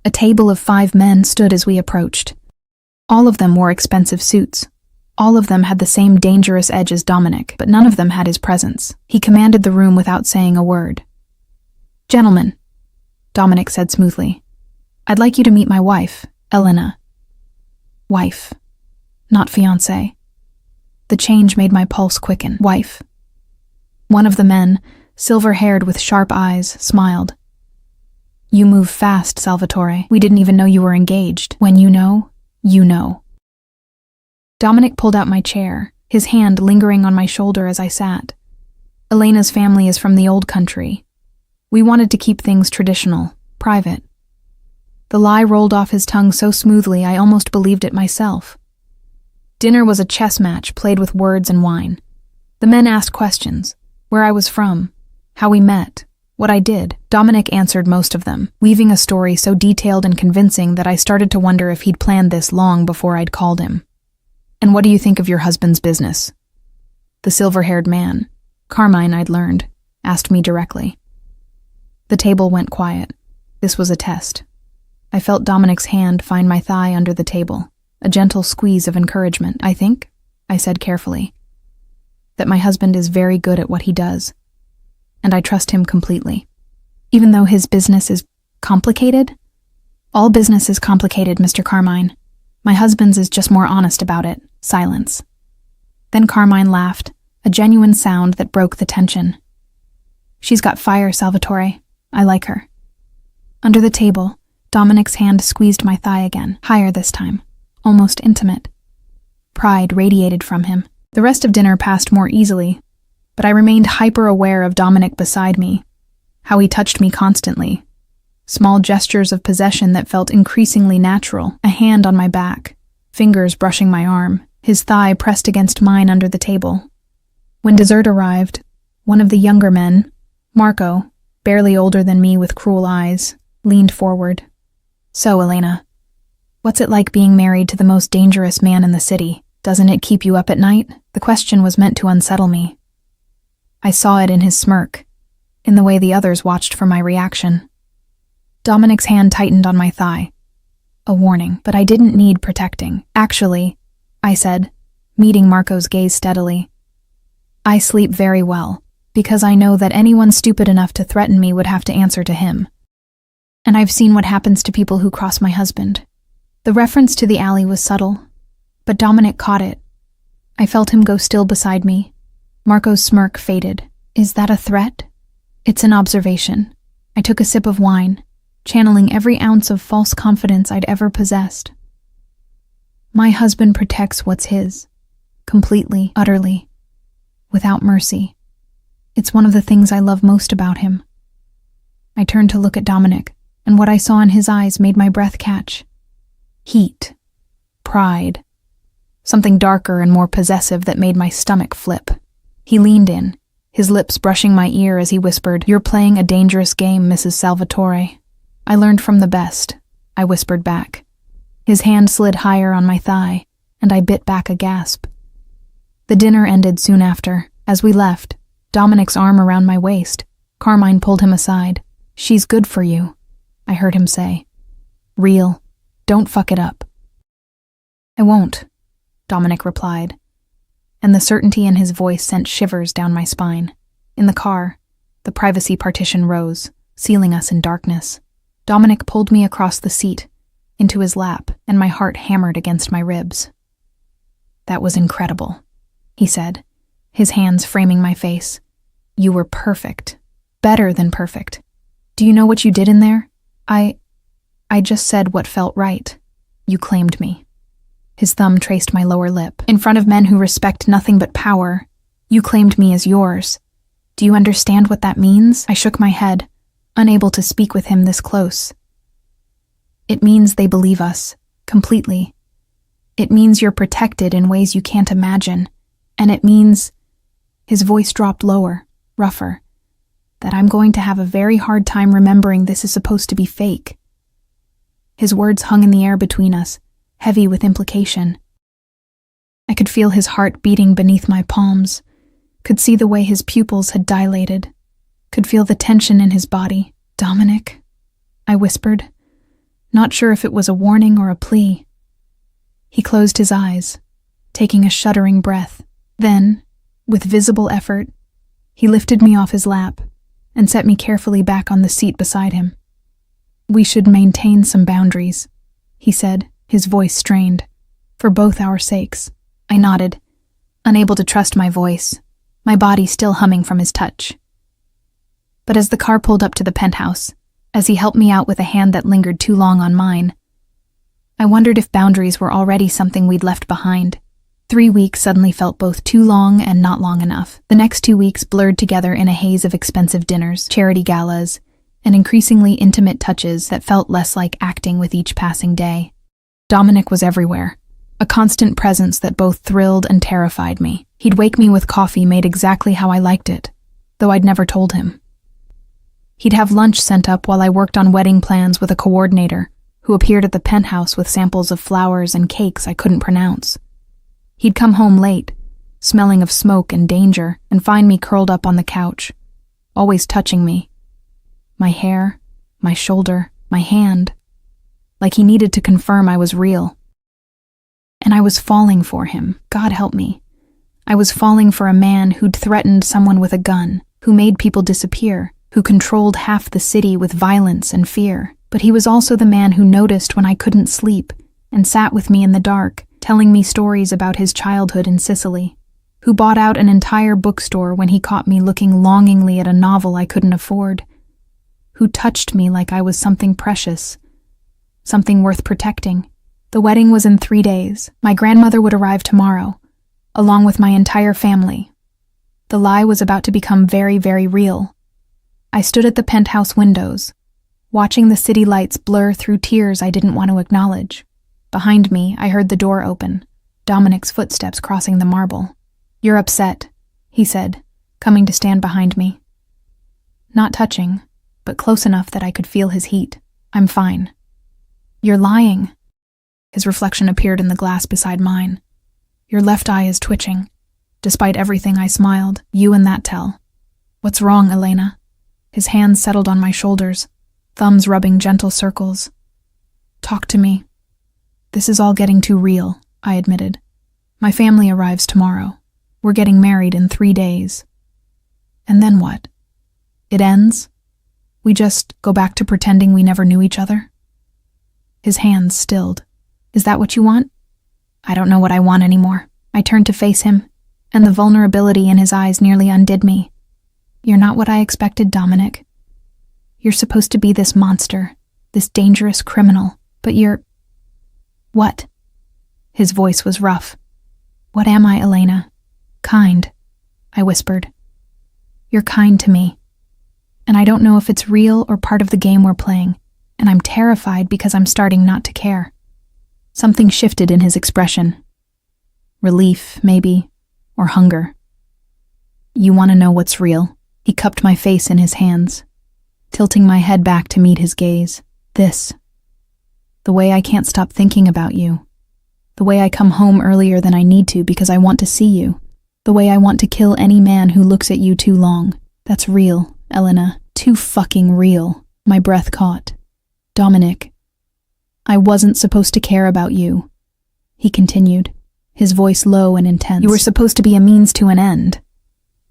A table of 5 men stood as we approached. All of them wore expensive suits. All of them had the same dangerous edge as Dominic, but none of them had his presence. He commanded the room without saying a word. "Gentlemen," Dominic said smoothly, "I'd like you to meet my wife, Elena." Wife, not fiancé. The change made my pulse quicken. Wife. One of the men, silver-haired with sharp eyes, smiled. "You move fast, Salvatore. We didn't even know you were engaged. When you know, you know." Dominic pulled out my chair, his hand lingering on my shoulder as I sat. "Elena's family is from the old country. We wanted to keep things traditional, private." The lie rolled off his tongue so smoothly I almost believed it myself. Dinner was a chess match played with words and wine. The men asked questions: where I was from, how we met, what I did. Dominic answered most of them, weaving a story so detailed and convincing that I started to wonder if he'd planned this long before I'd called him. "And what do you think of your husband's business?" The silver-haired man, Carmine I'd learned, asked me directly. The table went quiet. This was a test. I felt Dominic's hand find my thigh under the table, a gentle squeeze of encouragement. "I think," I said carefully, "that my husband is very good at what he does, and I trust him completely. Even though his business is complicated? All business is complicated, Mr. Carmine. My husband's is just more honest about it." Silence. Then Carmine laughed, a genuine sound that broke the tension. "She's got fire, Salvatore. I like her." Under the table, Dominic's hand squeezed my thigh again, higher this time, almost intimate. Pride radiated from him. The rest of dinner passed more easily, but I remained hyper-aware of Dominic beside me, how he touched me constantly. Small gestures of possession that felt increasingly natural, a hand on my back, fingers brushing my arm, his thigh pressed against mine under the table. When dessert arrived, one of the younger men, Marco, barely older than me with cruel eyes, leaned forward. "So, Elena, what's it like being married to the most dangerous man in the city? Doesn't it keep you up at night?" The question was meant to unsettle me. I saw it in his smirk, in the way the others watched for my reaction. Dominic's hand tightened on my thigh. A warning, but I didn't need protecting. "Actually," I said, meeting Marco's gaze steadily, "I sleep very well, because I know that anyone stupid enough to threaten me would have to answer to him. And I've seen what happens to people who cross my husband." The reference to the alley was subtle, but Dominic caught it. I felt him go still beside me. Marco's smirk faded. Is that a threat? It's an observation. I took a sip of wine, channeling every ounce of false confidence I'd ever possessed. My husband protects what's his. Completely, utterly, without mercy. It's one of the things I love most about him. I turned to look at Dominic, and what I saw in his eyes made my breath catch. Heat. Pride. Something darker and more possessive that made my stomach flip. He leaned in, his lips brushing my ear as he whispered, "You're playing a dangerous game, Mrs. Salvatore." "I learned from the best," I whispered back. His hand slid higher on my thigh, and I bit back a gasp. The dinner ended soon after. As we left, Dominic's arm around my waist, Carmine pulled him aside. "She's good for you," I heard him say. "Real. Don't fuck it up." "I won't," Dominic replied, and the certainty in his voice sent shivers down my spine. In the car, the privacy partition rose, sealing us in darkness. Dominic pulled me across the seat, into his lap, and my heart hammered against my ribs. "That was incredible," he said, his hands framing my face. "You were perfect. Better than perfect. Do you know what you did in there? I just said what felt right. You claimed me." His thumb traced my lower lip. "In front of men who respect nothing but power, you claimed me as yours. Do you understand what that means?" I shook my head, unable to speak with him this close. "It means they believe us, completely. It means you're protected in ways you can't imagine. And it means," his voice dropped lower, rougher, "that I'm going to have a very hard time remembering this is supposed to be fake." His words hung in the air between us, heavy with implication. I could feel his heart beating beneath my palms, could see the way his pupils had dilated, could feel the tension in his body. "Dominic," I whispered, not sure if it was a warning or a plea. He closed his eyes, taking a shuddering breath. Then, with visible effort, he lifted me off his lap and set me carefully back on the seat beside him. "We should maintain some boundaries," he said, his voice strained. "For both our sakes." I nodded, unable to trust my voice, my body still humming from his touch. But as the car pulled up to the penthouse, as he helped me out with a hand that lingered too long on mine, I wondered if boundaries were already something we'd left behind. 3 weeks suddenly felt both too long and not long enough. The next 2 weeks blurred together in a haze of expensive dinners, charity galas, and increasingly intimate touches that felt less like acting with each passing day. Dominic was everywhere, a constant presence that both thrilled and terrified me. He'd wake me with coffee made exactly how I liked it, though I'd never told him. He'd have lunch sent up while I worked on wedding plans with a coordinator who appeared at the penthouse with samples of flowers and cakes I couldn't pronounce. He'd come home late, smelling of smoke and danger, and find me curled up on the couch, always touching me. My hair, my shoulder, my hand, like he needed to confirm I was real. And I was falling for him, God help me. I was falling for a man who'd threatened someone with a gun, who made people disappear, who controlled half the city with violence and fear. But he was also the man who noticed when I couldn't sleep and sat with me in the dark, telling me stories about his childhood in Sicily, who bought out an entire bookstore when he caught me looking longingly at a novel I couldn't afford, who touched me like I was something precious, something worth protecting. The wedding was in 3 days. My grandmother would arrive tomorrow, along with my entire family. The lie was about to become very, very real. I stood at the penthouse windows, watching the city lights blur through tears I didn't want to acknowledge. Behind me, I heard the door open, Dominic's footsteps crossing the marble. "You're upset," he said, coming to stand behind me. Not touching, but close enough that I could feel his heat. "I'm fine." "You're lying." His reflection appeared in the glass beside mine. "Your left eye is twitching." Despite everything, I smiled. "You and that tell." "What's wrong, Elena?" His hands settled on my shoulders, thumbs rubbing gentle circles. "Talk to me." "This is all getting too real," I admitted. "My family arrives tomorrow. We're getting married in 3 days. And then what? It ends? We just go back to pretending we never knew each other?" His hands stilled. "Is that what you want?" "I don't know what I want anymore," I turned to face him, and the vulnerability in his eyes nearly undid me. You're not what I expected, Dominic. You're supposed to be this monster, this dangerous criminal, but you're... What? His voice was rough. What am I, Elena? Kind, I whispered. You're kind to me. And I don't know if it's real or part of the game we're playing, and I'm terrified because I'm starting not to care. Something shifted in his expression. Relief, maybe, or hunger. You want to know what's real? He cupped my face in his hands, tilting my head back to meet his gaze. This. The way I can't stop thinking about you. The way I come home earlier than I need to because I want to see you. The way I want to kill any man who looks at you too long. That's real, Elena. Too fucking real. My breath caught. Dominic. I wasn't supposed to care about you, he continued, his voice low and intense. You were supposed to be a means to an end.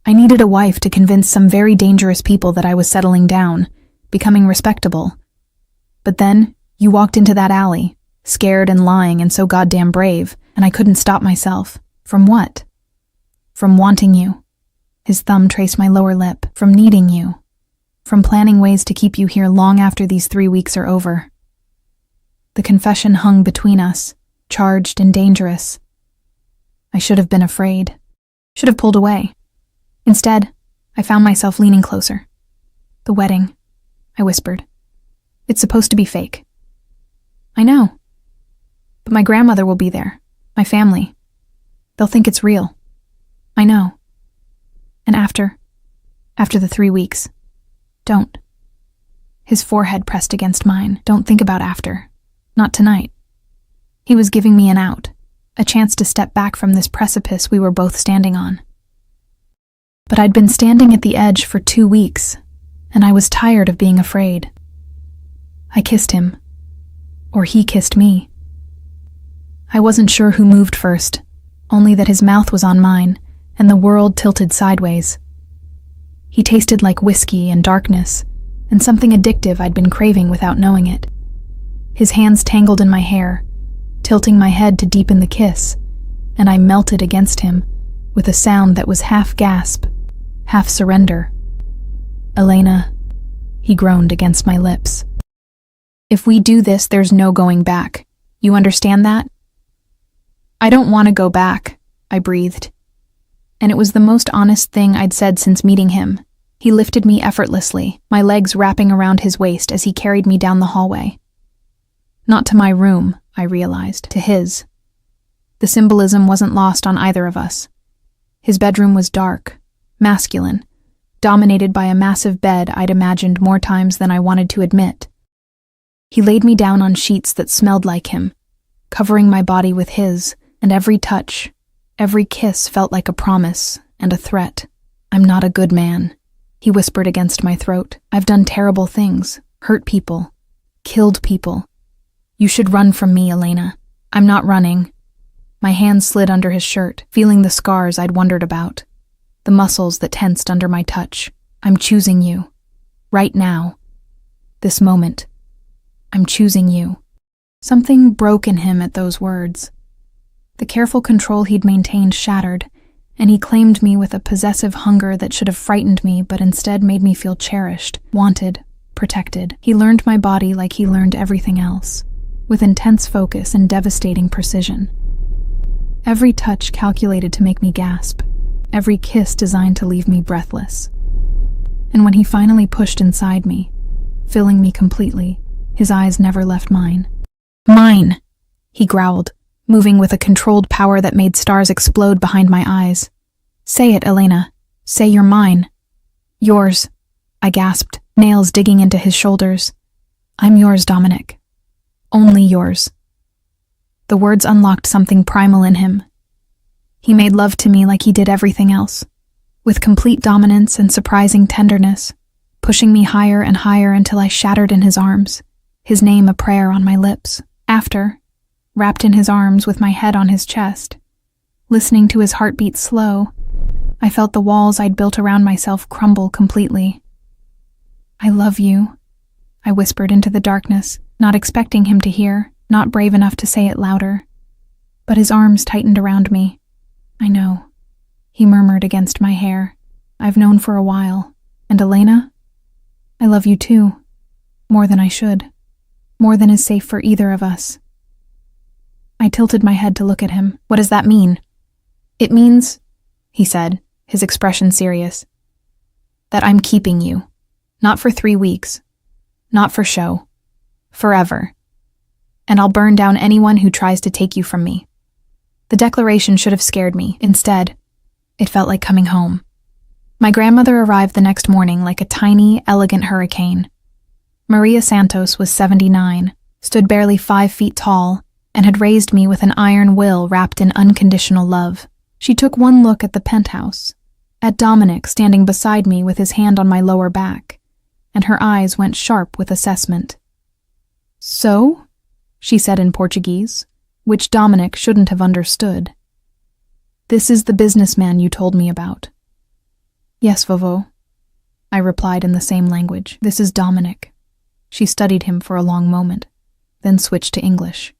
I needed a wife to convince some very dangerous people that I was settling down, becoming respectable. But then, you walked into that alley, scared and lying and so goddamn brave, and I couldn't stop myself. From what? From wanting you. His thumb traced my lower lip. From needing you. From planning ways to keep you here long after these 3 weeks are over. The confession hung between us, charged and dangerous. I should have been afraid. Should have pulled away. Instead, I found myself leaning closer. The wedding, I whispered. It's supposed to be fake. I know. But my grandmother will be there. My family. They'll think it's real. I know. And after the 3 weeks, don't. His forehead pressed against mine. Don't think about after. Not tonight. He was giving me an out, a chance to step back from this precipice we were both standing on. But I'd been standing at the edge for 2 weeks, and I was tired of being afraid. I kissed him. Or he kissed me. I wasn't sure who moved first, only that his mouth was on mine, and the world tilted sideways. He tasted like whiskey and darkness, and something addictive I'd been craving without knowing it. His hands tangled in my hair, tilting my head to deepen the kiss, and I melted against him, with a sound that was half gasp, half surrender. Elena, he groaned against my lips. If we do this, there's no going back. You understand that? I don't want to go back, I breathed. And it was the most honest thing I'd said since meeting him. He lifted me effortlessly, my legs wrapping around his waist as he carried me down the hallway. Not to my room, I realized, to his. The symbolism wasn't lost on either of us. His bedroom was dark, masculine, dominated by a massive bed I'd imagined more times than I wanted to admit. He laid me down on sheets that smelled like him, covering my body with his, and every touch, every kiss felt like a promise and a threat. I'm not a good man, he whispered against my throat. I've done terrible things, hurt people, killed people. You should run from me, Elena. I'm not running. My hands slid under his shirt, feeling the scars I'd wondered about, the muscles that tensed under my touch. I'm choosing you. Right now. This moment. I'm choosing you. Something broke in him at those words. The careful control he'd maintained shattered, and he claimed me with a possessive hunger that should have frightened me but instead made me feel cherished, wanted, protected. He learned my body like he learned everything else, with intense focus and devastating precision. Every touch calculated to make me gasp, every kiss designed to leave me breathless. And when he finally pushed inside me, filling me completely, his eyes never left mine. Mine, he growled, moving with a controlled power that made stars explode behind my eyes. Say it, Elena. Say you're mine. Yours, I gasped, nails digging into his shoulders. I'm yours, Dominic. Only yours. The words unlocked something primal in him. He made love to me like he did everything else, with complete dominance and surprising tenderness, pushing me higher and higher until I shattered in his arms, his name a prayer on my lips. After, wrapped in his arms with my head on his chest, listening to his heartbeat slow, I felt the walls I'd built around myself crumble completely. I love you, I whispered into the darkness, not expecting him to hear, not brave enough to say it louder. But his arms tightened around me, I know, he murmured against my hair. I've known for a while. And Elena? I love you too. More than I should. More than is safe for either of us. I tilted my head to look at him. What does that mean? It means, he said, his expression serious, that I'm keeping you. Not for 3 weeks. Not for show. Forever. And I'll burn down anyone who tries to take you from me. The declaration should have scared me. Instead, it felt like coming home. My grandmother arrived the next morning like a tiny, elegant hurricane. Maria Santos was 79, stood barely 5 feet tall, and had raised me with an iron will wrapped in unconditional love. She took one look at the penthouse, at Dominic standing beside me with his hand on my lower back, and her eyes went sharp with assessment. So? She said in Portuguese, which Dominic shouldn't have understood. This is the businessman you told me about. Yes, Vovo, I replied in the same language. This is Dominic. She studied him for a long moment, then switched to English.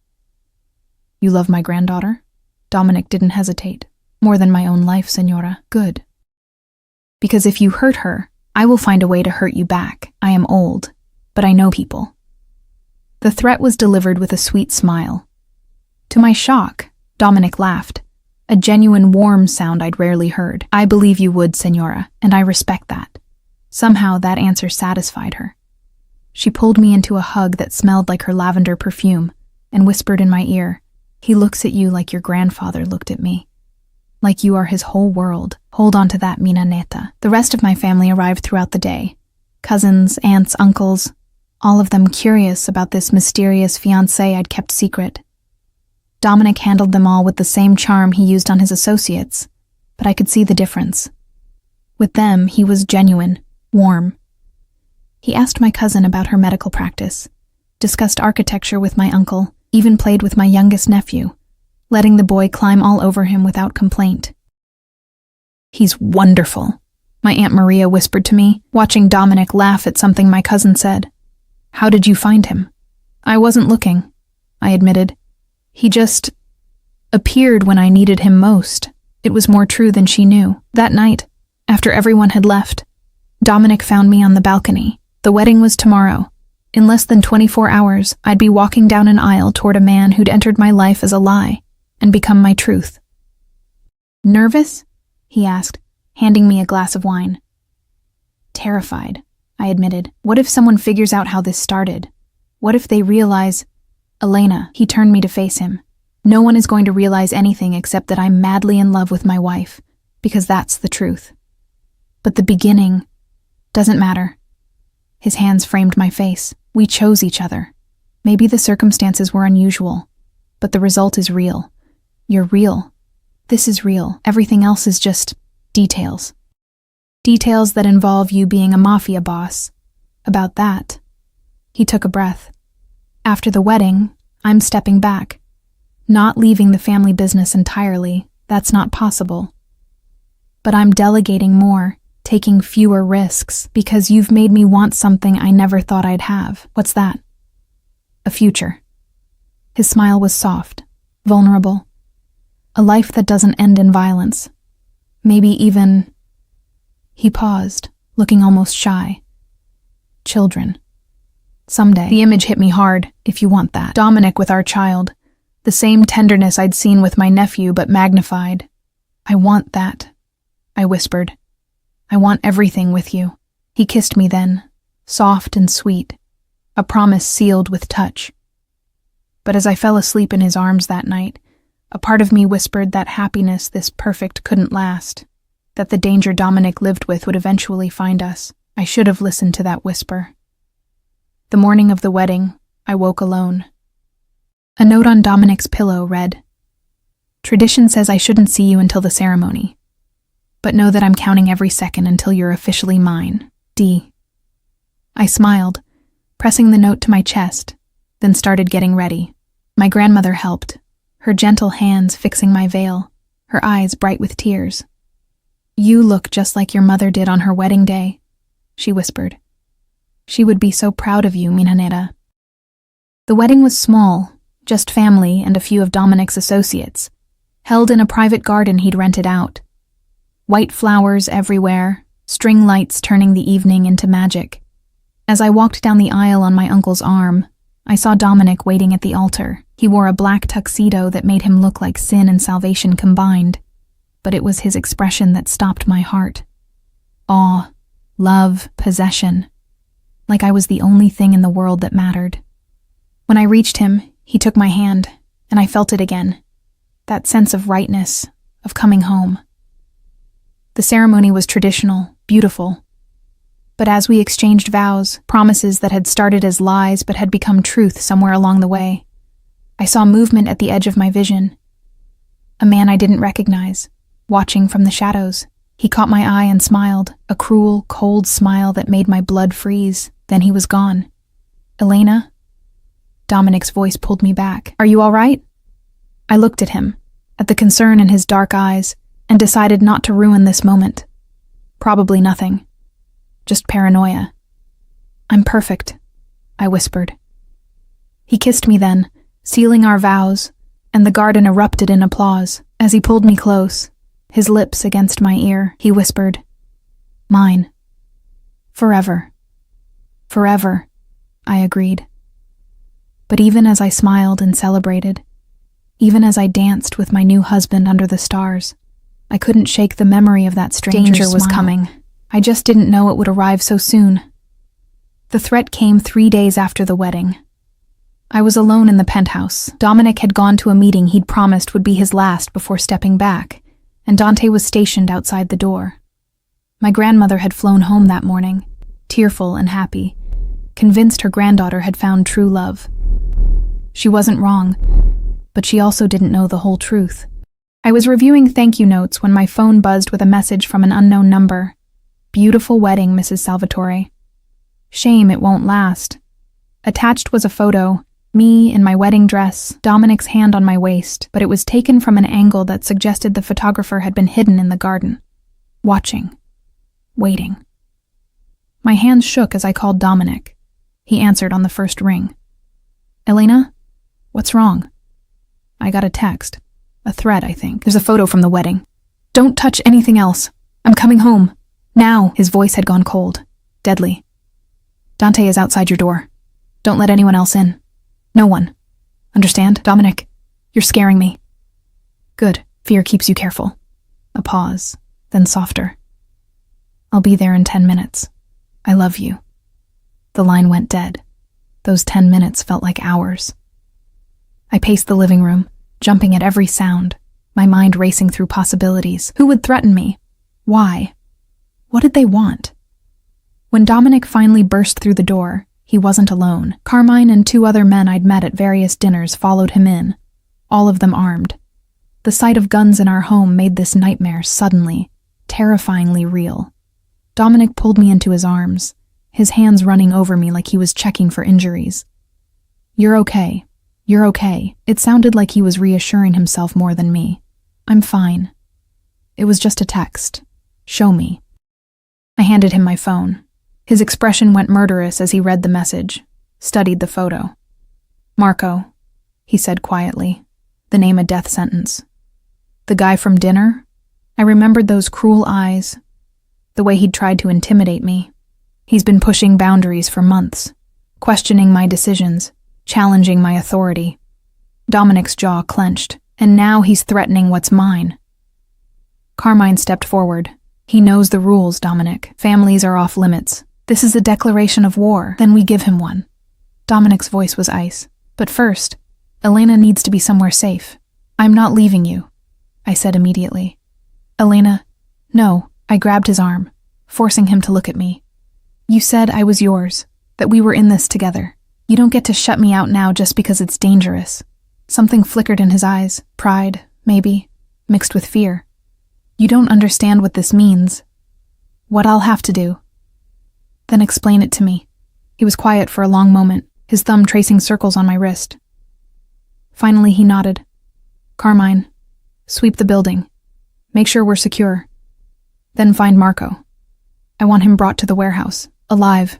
You love my granddaughter? Dominic didn't hesitate. More than my own life, Senora. Good. Because if you hurt her, I will find a way to hurt you back. I am old, but I know people. The threat was delivered with a sweet smile. To my shock, Dominic laughed, a genuine warm sound I'd rarely heard. I believe you would, Senora, and I respect that. Somehow that answer satisfied her. She pulled me into a hug that smelled like her lavender perfume and whispered in my ear, "He looks at you like your grandfather looked at me. Like you are his whole world. Hold on to that, Mina Neta." The rest of my family arrived throughout the day. Cousins, aunts, uncles, all of them curious about this mysterious fiancé I'd kept secret. Dominic handled them all with the same charm he used on his associates, but I could see the difference. With them, he was genuine, warm. He asked my cousin about her medical practice, discussed architecture with my uncle, even played with my youngest nephew, letting the boy climb all over him without complaint. "He's wonderful," my Aunt Maria whispered to me, watching Dominic laugh at something my cousin said. "How did you find him?" "I wasn't looking," I admitted. "He just appeared when I needed him most." It was more true than she knew. That night, after everyone had left, Dominic found me on the balcony. The wedding was tomorrow. In less than 24 hours, I'd be walking down an aisle toward a man who'd entered my life as a lie and become my truth. "Nervous?" he asked, handing me a glass of wine. "Terrified," I admitted. "What if someone figures out how this started? What if they realize—" "Elena," he turned me to face him. "No one is going to realize anything except that I'm madly in love with my wife, because that's the truth. But the beginning doesn't matter." His hands framed my face. We chose each other. Maybe the circumstances were unusual, but the result is real. You're real. This is real. Everything else is just details. Details that involve you being a mafia boss. About that. He took a breath. After the wedding, I'm stepping back. Not leaving the family business entirely. That's not possible. But I'm delegating more, taking fewer risks, because you've made me want something I never thought I'd have. What's that? A future. His smile was soft, vulnerable. A life that doesn't end in violence. Maybe even... He paused, looking almost shy. Children. Someday. The image hit me hard, if you want that. Dominic with our child. The same tenderness I'd seen with my nephew, but magnified. "I want that," I whispered. "I want everything with you." He kissed me then, soft and sweet, a promise sealed with touch. But as I fell asleep in his arms that night, a part of me whispered that happiness this perfect couldn't last, that the danger Dominic lived with would eventually find us. I should have listened to that whisper. The morning of the wedding, I woke alone. A note on Dominic's pillow read, "Tradition says I shouldn't see you until the ceremony. But know that I'm counting every second until you're officially mine. D." I smiled, pressing the note to my chest, then started getting ready. My grandmother helped, her gentle hands fixing my veil, her eyes bright with tears. "You look just like your mother did on her wedding day," she whispered. "She would be so proud of you, Minanera." The wedding was small, just family and a few of Dominic's associates, held in a private garden he'd rented out. White flowers everywhere, string lights turning the evening into magic. As I walked down the aisle on my uncle's arm, I saw Dominic waiting at the altar. He wore a black tuxedo that made him look like sin and salvation combined, but it was his expression that stopped my heart. Awe, love, possession. Like I was the only thing in the world that mattered. When I reached him, he took my hand, and I felt it again. That sense of rightness, of coming home. The ceremony was traditional, beautiful. But as we exchanged vows, promises that had started as lies but had become truth somewhere along the way, I saw movement at the edge of my vision. A man I didn't recognize, watching from the shadows. He caught my eye and smiled, a cruel, cold smile that made my blood freeze. Then he was gone. Elena? Dominic's voice pulled me back. Are you all right? I looked at him, at the concern in his dark eyes, and decided not to ruin this moment. Probably nothing. Just paranoia. I'm perfect, I whispered. He kissed me then, sealing our vows, and the garden erupted in applause. As he pulled me close, his lips against my ear, he whispered, "Mine. Forever." "Forever," I agreed. But even as I smiled and celebrated, even as I danced with my new husband under the stars, I couldn't shake the memory of that stranger's Danger was smile. coming. I just didn't know it would arrive so soon. The threat came 3 days after the wedding. I was alone in the penthouse. Dominic had gone to a meeting he'd promised would be his last before stepping back, and Dante was stationed outside the door. My grandmother had flown home that morning, tearful and happy, convinced her granddaughter had found true love. She wasn't wrong, but she also didn't know the whole truth. I was reviewing thank you notes when my phone buzzed with a message from an unknown number. "Beautiful wedding, Mrs. Salvatore. Shame it won't last." Attached was a photo, me in my wedding dress, Dominic's hand on my waist, but it was taken from an angle that suggested the photographer had been hidden in the garden, watching, waiting. My hands shook as I called Dominic. He answered on the first ring. "Elena? What's wrong?" I got a text. A threat, I think. "There's a photo from the wedding. Don't touch anything else. I'm coming home. Now." His voice had gone cold, deadly. "Dante is outside your door. Don't let anyone else in. No one. Understand, Dominic? You're scaring me." "Good. Fear keeps you careful." A pause, then softer. "I'll be there in 10 minutes. I love you." The line went dead. Those 10 minutes felt like hours. I paced the living room, jumping at every sound, my mind racing through possibilities. Who would threaten me? Why? What did they want? When Dominic finally burst through the door, he wasn't alone. Carmine and 2 other men I'd met at various dinners followed him in, all of them armed. The sight of guns in our home made this nightmare suddenly, terrifyingly real. Dominic pulled me into his arms, his hands running over me like he was checking for injuries. "You're okay. You're okay." It sounded like he was reassuring himself more than me. "I'm fine. It was just a text. Show me." I handed him my phone. His expression went murderous as he read the message, studied the photo. "Marco," he said quietly, the name a death sentence. "The guy from dinner?" I remembered those cruel eyes, the way he'd tried to intimidate me. He's been pushing boundaries for months, questioning my decisions, challenging my authority. Dominic's jaw clenched, and now he's threatening what's mine. Carmine stepped forward. "He knows the rules, Dominic. Families are off limits. This is a declaration of war, then we give him one." Dominic's voice was ice. "But first, Elena needs to be somewhere safe. I'm not leaving you," I said immediately. "Elena, no." I grabbed his arm, forcing him to look at me. "You said I was yours, that we were in this together. You don't get to shut me out now just because it's dangerous." Something flickered in his eyes, pride, maybe, mixed with fear. "You don't understand what this means. What I'll have to do." "Then explain it to me." He was quiet for a long moment, his thumb tracing circles on my wrist. Finally, he nodded. "Carmine, sweep the building. Make sure we're secure. Then find Marco. I want him brought to the warehouse, alive."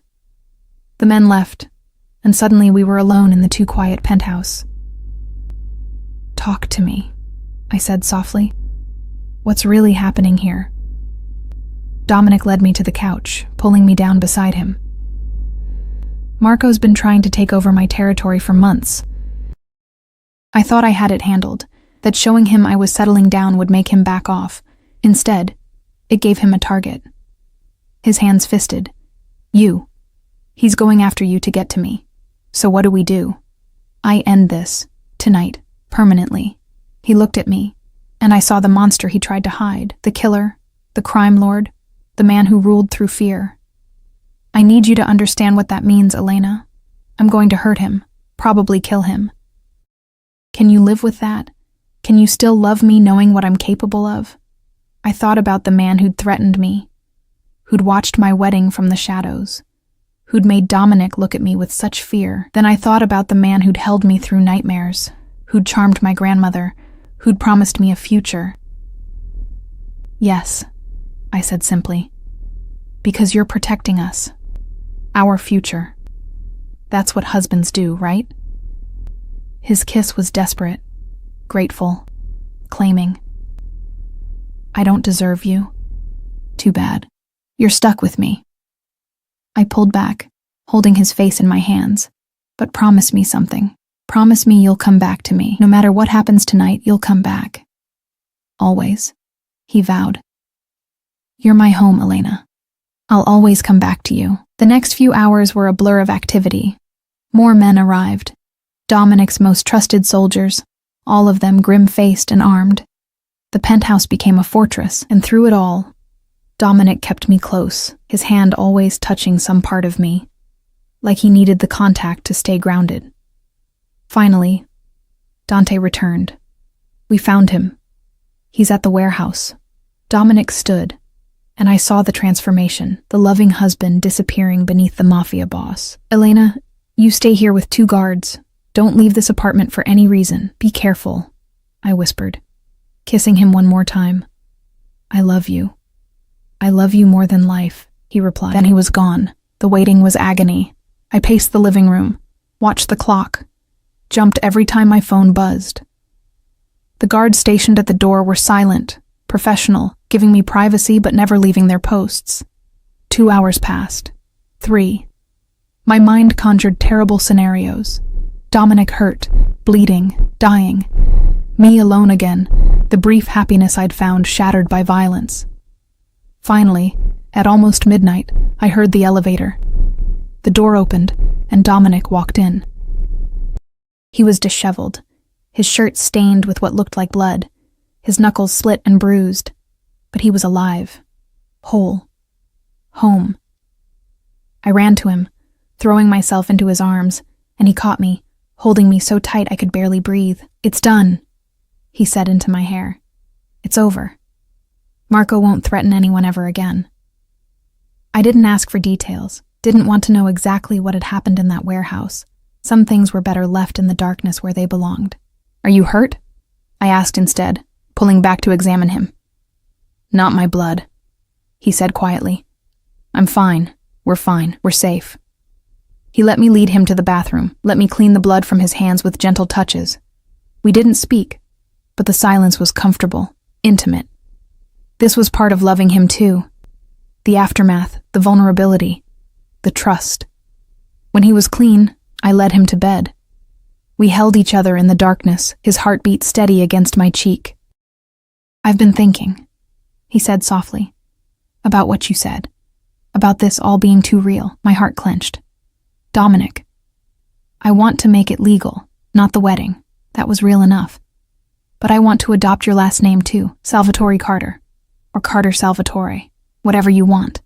The men left, and suddenly we were alone in the too quiet penthouse. "Talk to me," I said softly. What's really happening here? Dominic led me to the couch, pulling me down beside him. Marco's been trying to take over my territory for months. I thought I had it handled, that showing him I was settling down would make him back off. Instead, it gave him a target. His hands fisted. You. He's going after you to get to me. So what do we do? I end this, tonight, permanently. He looked at me, and I saw the monster he tried to hide, the killer, the crime lord, the man who ruled through fear. I need you to understand what that means, Elena. I'm going to hurt him, probably kill him. Can you live with that? Can you still love me knowing what I'm capable of? I thought about the man who'd threatened me, who'd watched my wedding from the shadows, who'd made Dominic look at me with such fear. Then I thought about the man who'd held me through nightmares, who'd charmed my grandmother, who'd promised me a future. Yes, I said simply, because you're protecting us, our future. That's what husbands do, right? His kiss was desperate, grateful, claiming. I don't deserve you. Too bad. You're stuck with me. I pulled back, holding his face in my hands. But promise me something. Promise me you'll come back to me. No matter what happens tonight, you'll come back. Always, he vowed. You're my home, Elena. I'll always come back to you. The next few hours were a blur of activity. More men arrived. Dominic's most trusted soldiers, all of them grim-faced and armed. The penthouse became a fortress, and through it all, Dominic kept me close, his hand always touching some part of me, like he needed the contact to stay grounded. Finally, Dante returned. We found him. He's at the warehouse. Dominic stood, and I saw the transformation, the loving husband disappearing beneath the Mafia boss. Elena, you stay here with 2 guards. Don't leave this apartment for any reason. Be careful, I whispered, kissing him one more time. I love you. I love you more than life, he replied. Then he was gone. The waiting was agony. I paced the living room, watched the clock, jumped every time my phone buzzed. The guards stationed at the door were silent, professional, giving me privacy but never leaving their posts. 2 hours passed. 3. My mind conjured terrible scenarios. Dominic hurt, bleeding, dying. Me alone again, the brief happiness I'd found shattered by violence. Finally, at almost midnight, I heard the elevator. The door opened, and Dominic walked in. He was disheveled, his shirt stained with what looked like blood, his knuckles split and bruised. But he was alive, whole, home. I ran to him, throwing myself into his arms, and he caught me, holding me so tight I could barely breathe. It's done, he said into my hair. It's over. Marco won't threaten anyone ever again. I didn't ask for details, didn't want to know exactly what had happened in that warehouse. Some things were better left in the darkness where they belonged. Are you hurt? I asked instead, pulling back to examine him. Not my blood, he said quietly. I'm fine. We're safe. He let me lead him to the bathroom, let me clean the blood from his hands with gentle touches. We didn't speak, but the silence was comfortable, intimate. This was part of loving him too. The aftermath, the vulnerability, the trust. When he was clean, I led him to bed. We held each other in the darkness, his heartbeat steady against my cheek. I've been thinking, he said softly, about what you said, about this all being too real. My heart clenched. Dominic, I want to make it legal, not the wedding. That was real enough. But I want to adopt your last name too, Salvatore Carter, or Carter Salvatore, whatever you want.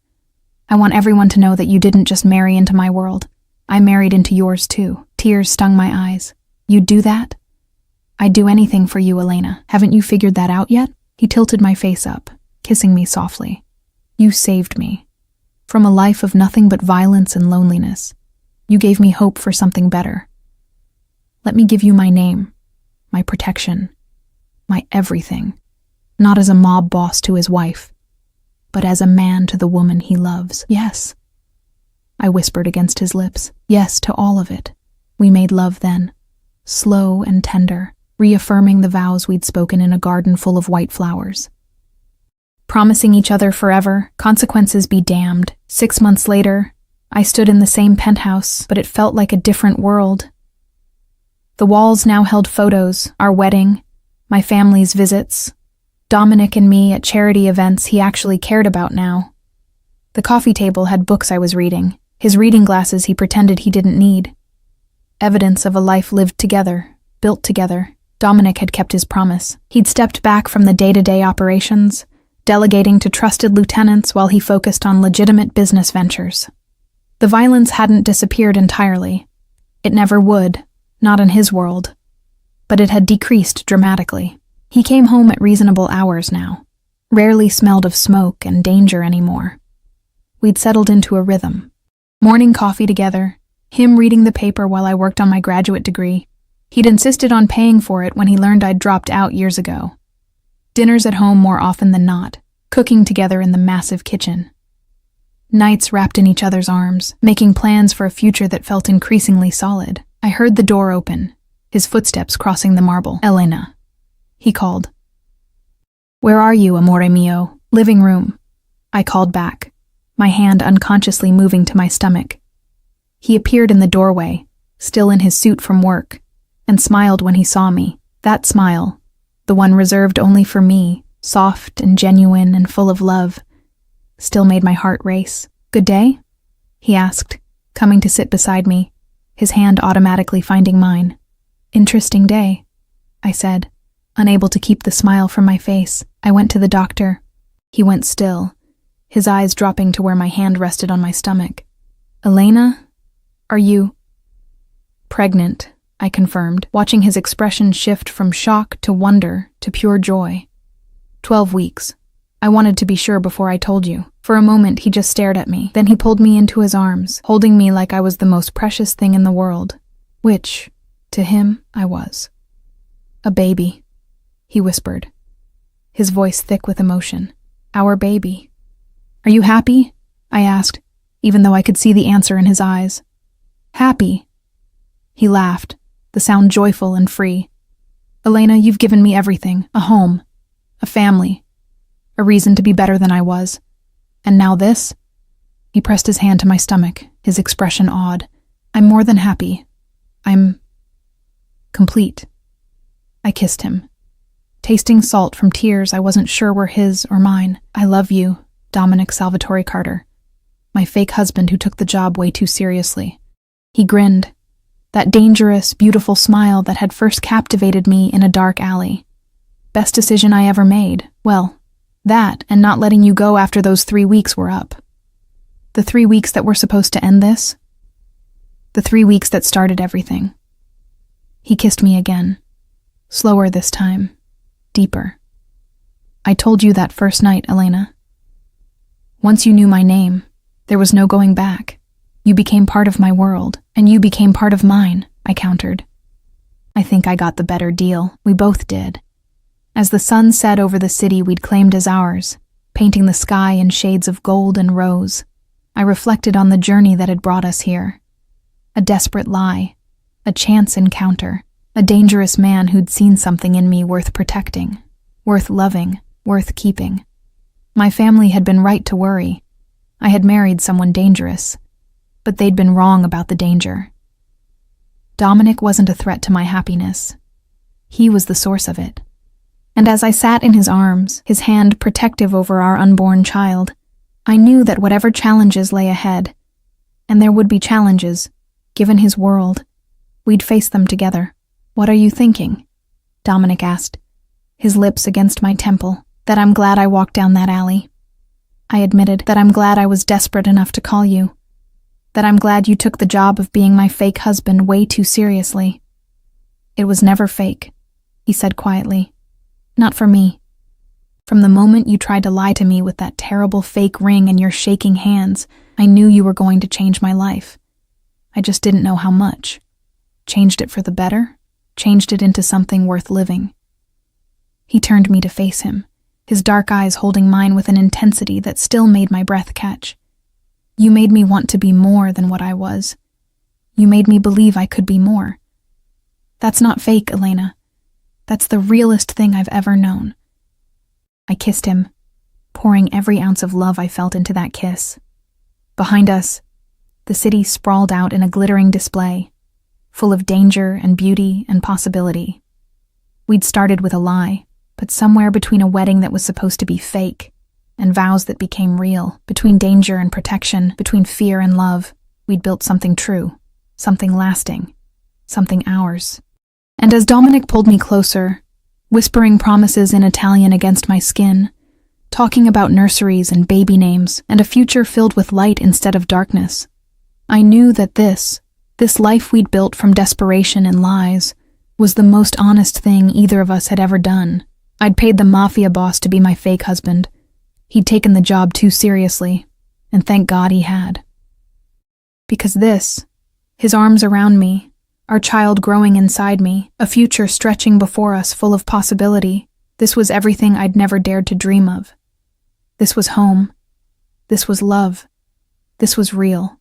I want everyone to know that you didn't just marry into my world. I married into yours too. Tears stung my eyes. You'd do that? I'd do anything for you, Elena. Haven't you figured that out yet? He tilted my face up, kissing me softly. You saved me. From a life of nothing but violence and loneliness. You gave me hope for something better. Let me give you my name, my protection, my everything. Not as a mob boss to his wife, but as a man to the woman he loves. Yes, I whispered against his lips. Yes to all of it. We made love then, slow and tender, reaffirming the vows we'd spoken in a garden full of white flowers. Promising each other forever, consequences be damned. 6 months later, I stood in the same penthouse, but it felt like a different world. The walls now held photos, our wedding, my family's visits, Dominic and me at charity events he actually cared about now. The coffee table had books I was reading, his reading glasses he pretended he didn't need. Evidence of a life lived together, built together. Dominic had kept his promise. He'd stepped back from the day-to-day operations, delegating to trusted lieutenants while he focused on legitimate business ventures. The violence hadn't disappeared entirely. It never would, not in his world. But it had decreased dramatically. He came home at reasonable hours now, rarely smelled of smoke and danger anymore. We'd settled into a rhythm. Morning coffee together, him reading the paper while I worked on my graduate degree. He'd insisted on paying for it when he learned I'd dropped out years ago. Dinners at home more often than not, cooking together in the massive kitchen. Nights wrapped in each other's arms, making plans for a future that felt increasingly solid. I heard the door open, his footsteps crossing the marble. "Elena," he called. "Where are you, amore mio?" "Living room," I called back, my hand unconsciously moving to my stomach. He appeared in the doorway, still in his suit from work, and smiled when he saw me. That smile, the one reserved only for me, soft and genuine and full of love, still made my heart race. "Good day?" he asked, coming to sit beside me, his hand automatically finding mine. "Interesting day," I said, unable to keep the smile from my face. I went to the doctor. He went still, his eyes dropping to where my hand rested on my stomach. "Elena, are you—" "Pregnant," I confirmed, watching his expression shift from shock to wonder to pure joy. 12 weeks. I wanted to be sure before I told you. For a moment, he just stared at me. Then he pulled me into his arms, holding me like I was the most precious thing in the world. Which, to him, I was. "A baby," he whispered, his voice thick with emotion. "Our baby." "Are you happy?" I asked, even though I could see the answer in his eyes. "Happy?" He laughed, the sound joyful and free. "Elena, you've given me everything. A home, a family, a reason to be better than I was. And now this?" He pressed his hand to my stomach, his expression odd. "I'm more than happy. I'm complete." I kissed him, tasting salt from tears I wasn't sure were his or mine. "I love you, Dominic Salvatore Carter, my fake husband who took the job way too seriously." He grinned, that dangerous, beautiful smile that had first captivated me in a dark alley. "Best decision I ever made. Well, that and not letting you go after those 3 weeks were up. The 3 weeks that were supposed to end this. The 3 weeks that started everything." He kissed me again, slower this time, deeper. "I told you that first night, Elena. Once you knew my name, there was no going back. You became part of my world, and you became part of mine," I countered. I think I got the better deal. We both did. As the sun set over the city we'd claimed as ours, painting the sky in shades of gold and rose, I reflected on the journey that had brought us here. A desperate lie, a chance encounter, a dangerous man who'd seen something in me worth protecting, worth loving, worth keeping. My family had been right to worry. I had married someone dangerous, but they'd been wrong about the danger. Dominic wasn't a threat to my happiness. He was the source of it. And as I sat in his arms, his hand protective over our unborn child, I knew that whatever challenges lay ahead, and there would be challenges, given his world, we'd face them together. "What are you thinking?" Dominic asked, his lips against my temple. "That I'm glad I walked down that alley." I admitted that I'm glad I was desperate enough to call you. That I'm glad you took the job of being my fake husband way too seriously. "It was never fake," he said quietly. "Not for me. From the moment you tried to lie to me with that terrible fake ring in your shaking hands, I knew you were going to change my life. I just didn't know how much. Changed it for the better, changed it into something worth living." He turned me to face him, his dark eyes holding mine with an intensity that still made my breath catch. "You made me want to be more than what I was. You made me believe I could be more. That's not fake, Elena. That's the realest thing I've ever known. I kissed him, pouring every ounce of love I felt into that kiss. Behind us, the city sprawled out in a glittering display, full of danger and beauty and possibility. We'd started with a lie, but somewhere between a wedding that was supposed to be fake and vows that became real, between danger and protection, between fear and love, we'd built something true, something lasting, something ours. And as Dominic pulled me closer, whispering promises in Italian against my skin, talking about nurseries and baby names and a future filled with light instead of darkness, I knew that this life we'd built from desperation and lies, was the most honest thing either of us had ever done. I'd paid the Mafia boss to be my fake husband. He'd taken the job too seriously, and thank God he had. Because this, his arms around me, our child growing inside me, a future stretching before us full of possibility, this was everything I'd never dared to dream of. This was home. This was love. This was real.